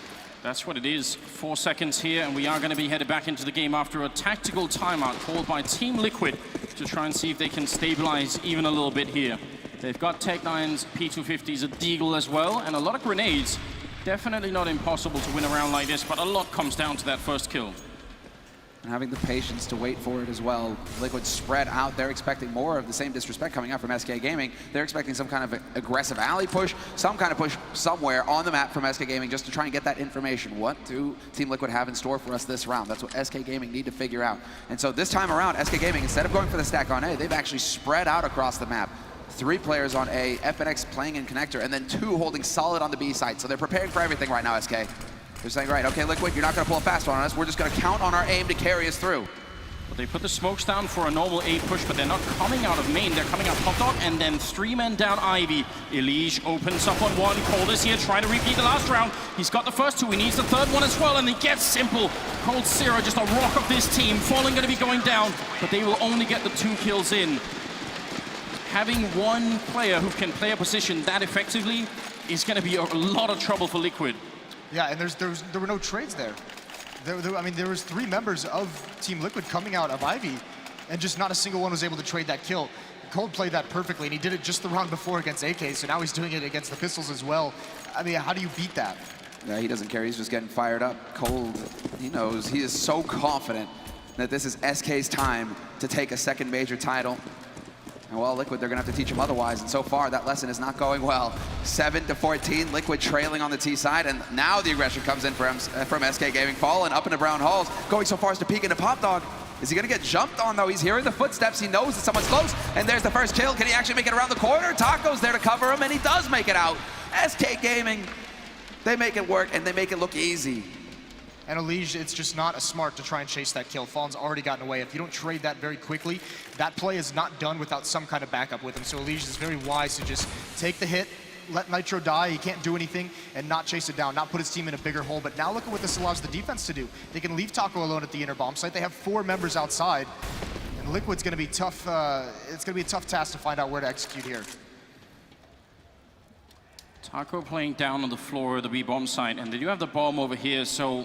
That's what it is. 4 seconds here, and we are going to be headed back into the game after a tactical timeout called by Team Liquid to try and see if they can stabilize even a little bit here. They've got Tech 9s, P250s, a Deagle as well, and a lot of grenades. Definitely not impossible to win a round like this, but a lot comes down to that first kill. and having the patience to wait for it as well. Liquid spread out. They're expecting more of the same disrespect coming out from SK Gaming. They're expecting some kind of aggressive alley push, some kind of push somewhere on the map from SK Gaming just to try and get that information. What do Team Liquid have in store for us this round? That's what SK Gaming need to figure out. And so this time around, SK Gaming, instead of going for the stack on A, they've actually spread out across the map. 3 players on A, FNX playing in connector, and then 2 holding solid on the B side. So they're preparing for everything right now, SK. They're saying, right, okay, Liquid, you're not going to pull a fast one on us. We're just going to count on our aim to carry us through. But they put the smokes down for a normal A push, but they're not coming out of main. They're coming out Hot Dog, and then 3 men down Ivy. Elige opens up on 1. Cold is here trying to repeat the last round. He's got the first 2. He needs the 3rd one as well, and he gets simple. Coldzera, just a rock of this team. Fallen going to be going down, but they will only get the 2 kills in. Having one player who can play a position that effectively is going to be a lot of trouble for Liquid. Yeah, and there were no trades there. I mean, there was 3 members of Team Liquid coming out of Ivy, and just not a single one was able to trade that kill. Cold played that perfectly, and he did it just the round before against AK, so now he's doing it against the Pistols as well. I mean, how do you beat that? Yeah, he doesn't care. He's just getting fired up. Cold, he knows. He is so confident that this is SK's time to take a 2nd major title. And well, Liquid, they're going to have to teach him otherwise. And so far, that lesson is not going well. 7-14, Liquid trailing on the T side. And now the aggression comes in from SK Gaming. Fallen up into brown halls, going so far as to peek into Pop Dog. Is he going to get jumped on, though? He's hearing the footsteps. He knows that someone's close. And there's the first kill. Can he actually make it around the corner? Taco's there to cover him, and he does make it out. SK Gaming, they make it work, and they make it look easy. And Elige, it's just not as smart to try and chase that kill. Fallen's already gotten away. If you don't trade that very quickly, that play is not done without some kind of backup with him. So Elige is very wise to just take the hit, let Nitro die, he can't do anything, and not chase it down, not put his team in a bigger hole. But now look at what this allows the defense to do. They can leave Taco alone at the inner bomb site. They have 4 members outside, and Liquid's going to be tough. It's going to be a tough task to find out where to execute here. Taco playing down on the floor of the B bomb site, and they do have the bomb over here, so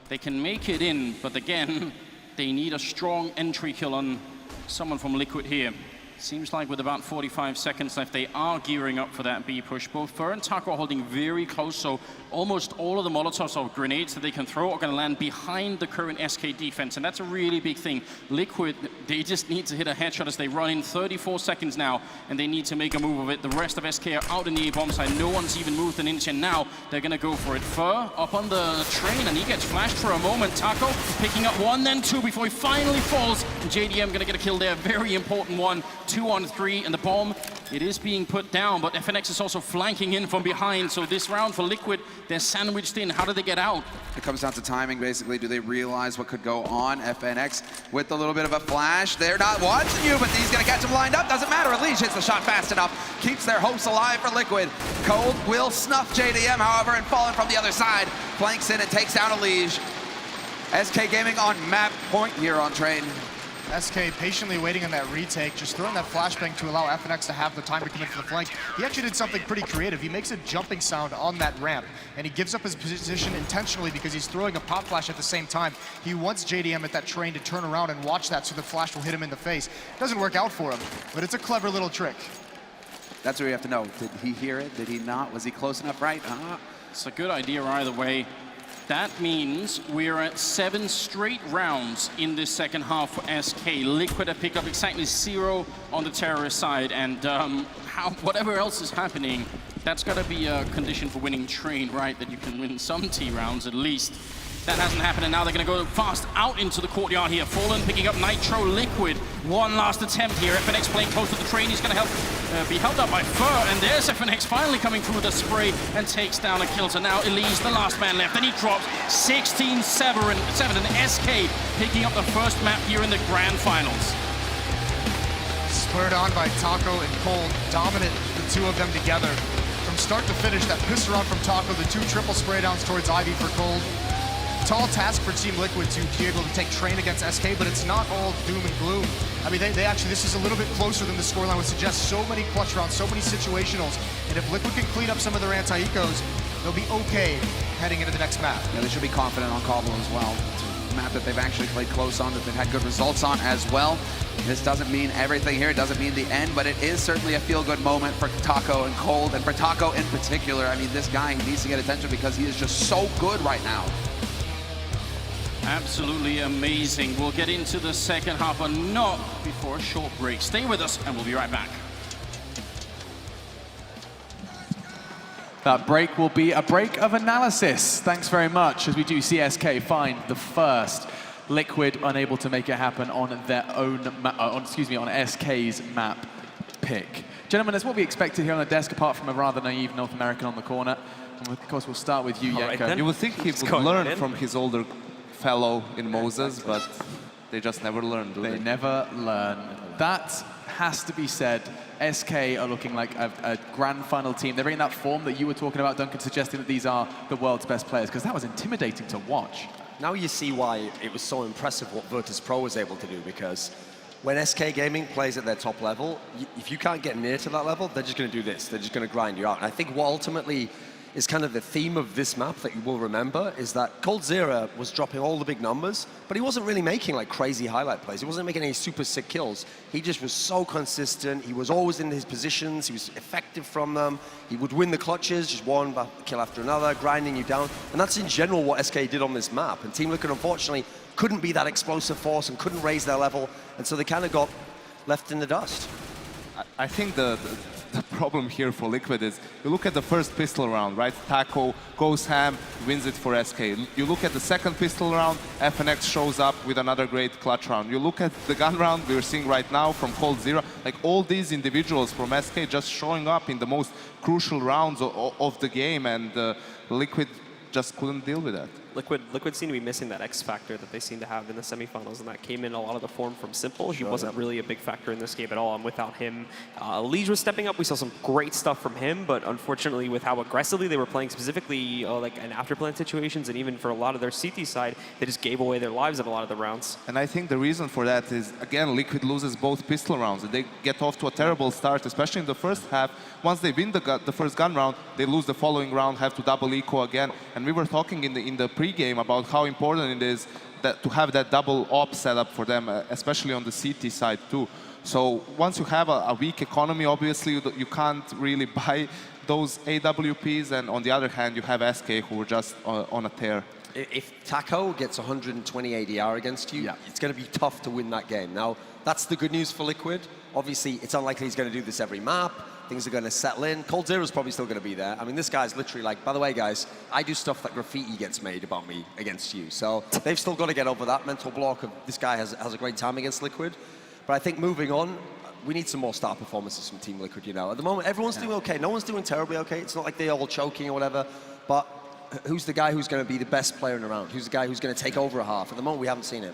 they can make it in, but again, they need a strong entry kill on someone from Liquid here. Seems like with about 45 seconds left, they are gearing up for that B push. Both Fur and Taco are holding very close, so almost all of the Molotovs or grenades that they can throw are going to land behind the current SK defense, and that's a really big thing. Liquid, they just need to hit a headshot as they run in 34 seconds now, and they need to make a move of it. The rest of SK are out in the A-bomb side. No one's even moved an inch, and now they're going to go for it. Fur up on the train, and he gets flashed for a moment. Taco picking up 1, then 2 before he finally falls. And JDM going to get a kill there, very important one. 2 on 3, and the bomb, it is being put down, but FNX is also flanking in from behind, so this round for Liquid, they're sandwiched in. How do they get out? It comes down to timing, basically. Do they realize what could go on? FNX with a little bit of a flash. They're not watching you, but he's going to catch him lined up. Doesn't matter. Elige hits the shot fast enough. Keeps their hopes alive for Liquid. Cold will snuff JDM, however, and Fallen from the other side. Flanks in and takes down Elige. SK Gaming on map point here on train. SK patiently waiting on that retake, just throwing that flashbang to allow FNX to have the time to come in for the flank. He actually did something pretty creative. He makes a jumping sound on that ramp, and he gives up his position intentionally because he's throwing a pop flash at the same time. He wants JDM at that train to turn around and watch that so the flash will hit him in the face. Doesn't work out for him, but it's a clever little trick. That's what you have to know. Did he hear it? Did he not? Was he close enough, right? It's a good idea either way. That means we're at 7 straight rounds in this second half for SK. Liquid have picked up exactly 0 on the terrorist side, and whatever else is happening, that's got to be a condition for winning train, right? That you can win some T rounds at least. That hasn't happened, and now they're going to go fast out into the courtyard here. Fallen picking up Nitro. Liquid, one last attempt here. FNX playing close to the train. He's going to be held up by Fur, and there's FNX finally coming through with a spray and takes down a kill. So now Elige, the last man left, and he drops 16-7, and SK picking up the first map here in the grand finals. Spurred on by Taco and Cold, dominant, the 2 of them together. From start to finish, that pistol round from Taco, the 2 triple spray downs towards Ivy for Cold. Tall task for Team Liquid to be able to take train against SK, but it's not all doom and gloom. I mean, they actually, this is a little bit closer than the scoreline would suggest. So many clutch rounds, so many situationals, and if Liquid can clean up some of their anti-ecos, they'll be okay heading into the next map. Yeah, they should be confident on Cobble as well. It's a map that they've actually played close on, that they've had good results on as well. This doesn't mean everything here, it doesn't mean the end, but it is certainly a feel-good moment for Taco and Cold, and for Taco in particular. I mean, this guy, he needs to get attention because he is just so good right now. Absolutely amazing. We'll get into the second half, but not before a short break. Stay with us, and we'll be right back. That break will be a break of analysis. Thanks very much, as we do CSK find the first. Liquid unable to make it happen on their own, on SK's map pick. Gentlemen, that's what we expected here on the desk, apart from a rather naive North American on the corner. And of course, we'll start with you, Yenko. You would think he would learn from his older fellow in Moses, but they just never learn, do they? They never learn. That has to be said. SK are looking like a grand final team. They're in that form that you were talking about, Duncan, suggesting that these are the world's best players, because that was intimidating to watch. Now you see why it was so impressive what Virtus Pro was able to do, because when SK Gaming plays at their top level, if you can't get near to that level, they're just going to do this. They're just going to grind you out. And I think what ultimately is kind of the theme of this map that you will remember is that Coldzera was dropping all the big numbers, but he wasn't really making like crazy highlight plays. He wasn't making any super sick kills. He just was so consistent. He was always in his positions. He was effective from them. He would win the clutches, just one kill after another, grinding you down. And that's in general what SK did on this map. And Team Liquid, unfortunately, couldn't be that explosive force and couldn't raise their level. And so they kind of got left in the dust. I think the problem here for Liquid is, you look at the first pistol round, right? Taco goes ham, wins it for SK. You look at the second pistol round, FNX shows up with another great clutch round. You look at the gun round we're seeing right now from Coldzera, like all these individuals from SK just showing up in the most crucial rounds of the game, and Liquid just couldn't deal with that. Liquid seemed to be missing that X factor that they seem to have in the semifinals, and that came in a lot of the form from Simple. He wasn't really a big factor in this game at all, and without him, Elige was stepping up. We saw some great stuff from him, but unfortunately, with how aggressively they were playing, specifically like in afterplan situations, and even for a lot of their CT side, they just gave away their lives in a lot of the rounds. And I think the reason for that is, again, Liquid loses both pistol rounds. They get off to a terrible start, especially in the first half. Once they win the first gun round, they lose the following round, have to double eco again. And we were talking in the pre-game about how important it is that to have that double op setup for them, especially on the CT side too. So once you have a weak economy, obviously you can't really buy those AWPs, and on the other hand, you have SK who are just on a tear. If Taco gets 120 ADR against you, it's going to be tough to win that game. Now, that's the good news for Liquid. Obviously, it's unlikely he's going to do this every map. Things are going to settle in. Coldzera's probably still going to be there. I mean, this guy's literally like, by the way, guys, I do stuff that graffiti gets made about me against you. So they've still got to get over that mental block of this guy has a great time against Liquid. But I think moving on, we need some more star performances from Team Liquid, you know. At the moment, everyone's doing okay. No one's doing terribly okay. It's not like they're all choking or whatever. But who's the guy who's going to be the best player in the round? Who's the guy who's going to take over a half? At the moment, we haven't seen it.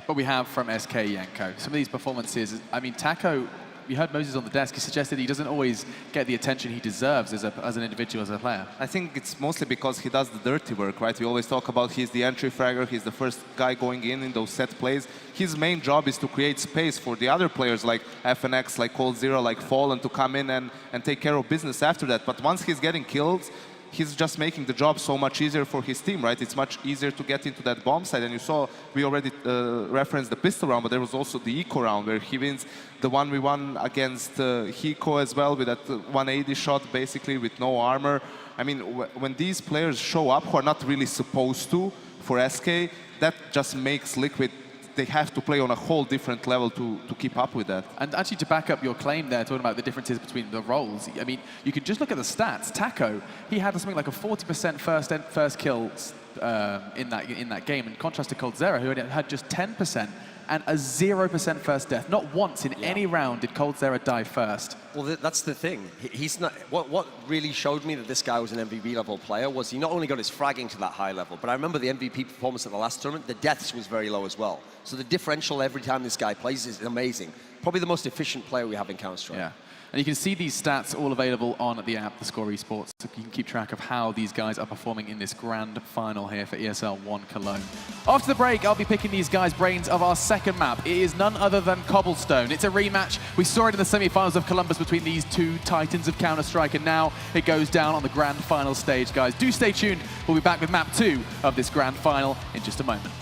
But we have from SK, Yenko. Some of these performances, I mean, Taco, you heard Moses on the desk, he suggested he doesn't always get the attention he deserves as an individual, as a player. I think it's mostly because he does the dirty work, right? We always talk about he's the entry fragger, he's the first guy going in those set plays. His main job is to create space for the other players like FNX, like Coldzera, like Fallen to come in and take care of business after that. But once he's getting kills, he's just making the job so much easier for his team, right? It's much easier to get into that bomb side. And you saw, we already referenced the pistol round, but there was also the eco round where he wins the 1v1 against Hiko as well with that 180 shot, basically with no armor. I mean, when these players show up who are not really supposed to for SK, that just makes Liquid, they have to play on a whole different level to keep up with that. And actually, to back up your claim there, talking about the differences between the roles, I mean, you can just look at the stats. Taco, he had something like a 40% first kills in that game, in contrast to Coldzera, who had just 10% and a 0% first death. Not once in any round did Coldzera die first. Well, that's the thing. He's not. What really showed me that this guy was an MVP level player was he not only got his fragging to that high level, but I remember the MVP performance at the last tournament. The deaths was very low as well. So the differential every time this guy plays is amazing. Probably the most efficient player we have in Counter-Strike. Yeah. And you can see these stats all available on the app, the Score Esports, so you can keep track of how these guys are performing in this grand final here for ESL One Cologne. After the break, I'll be picking these guys' brains of our second map. It is none other than Cobblestone. It's a rematch. We saw it in the semi-finals of Columbus between these two titans of Counter-Strike, and now it goes down on the grand final stage, guys. Do stay tuned. We'll be back with map 2 of this grand final in just a moment.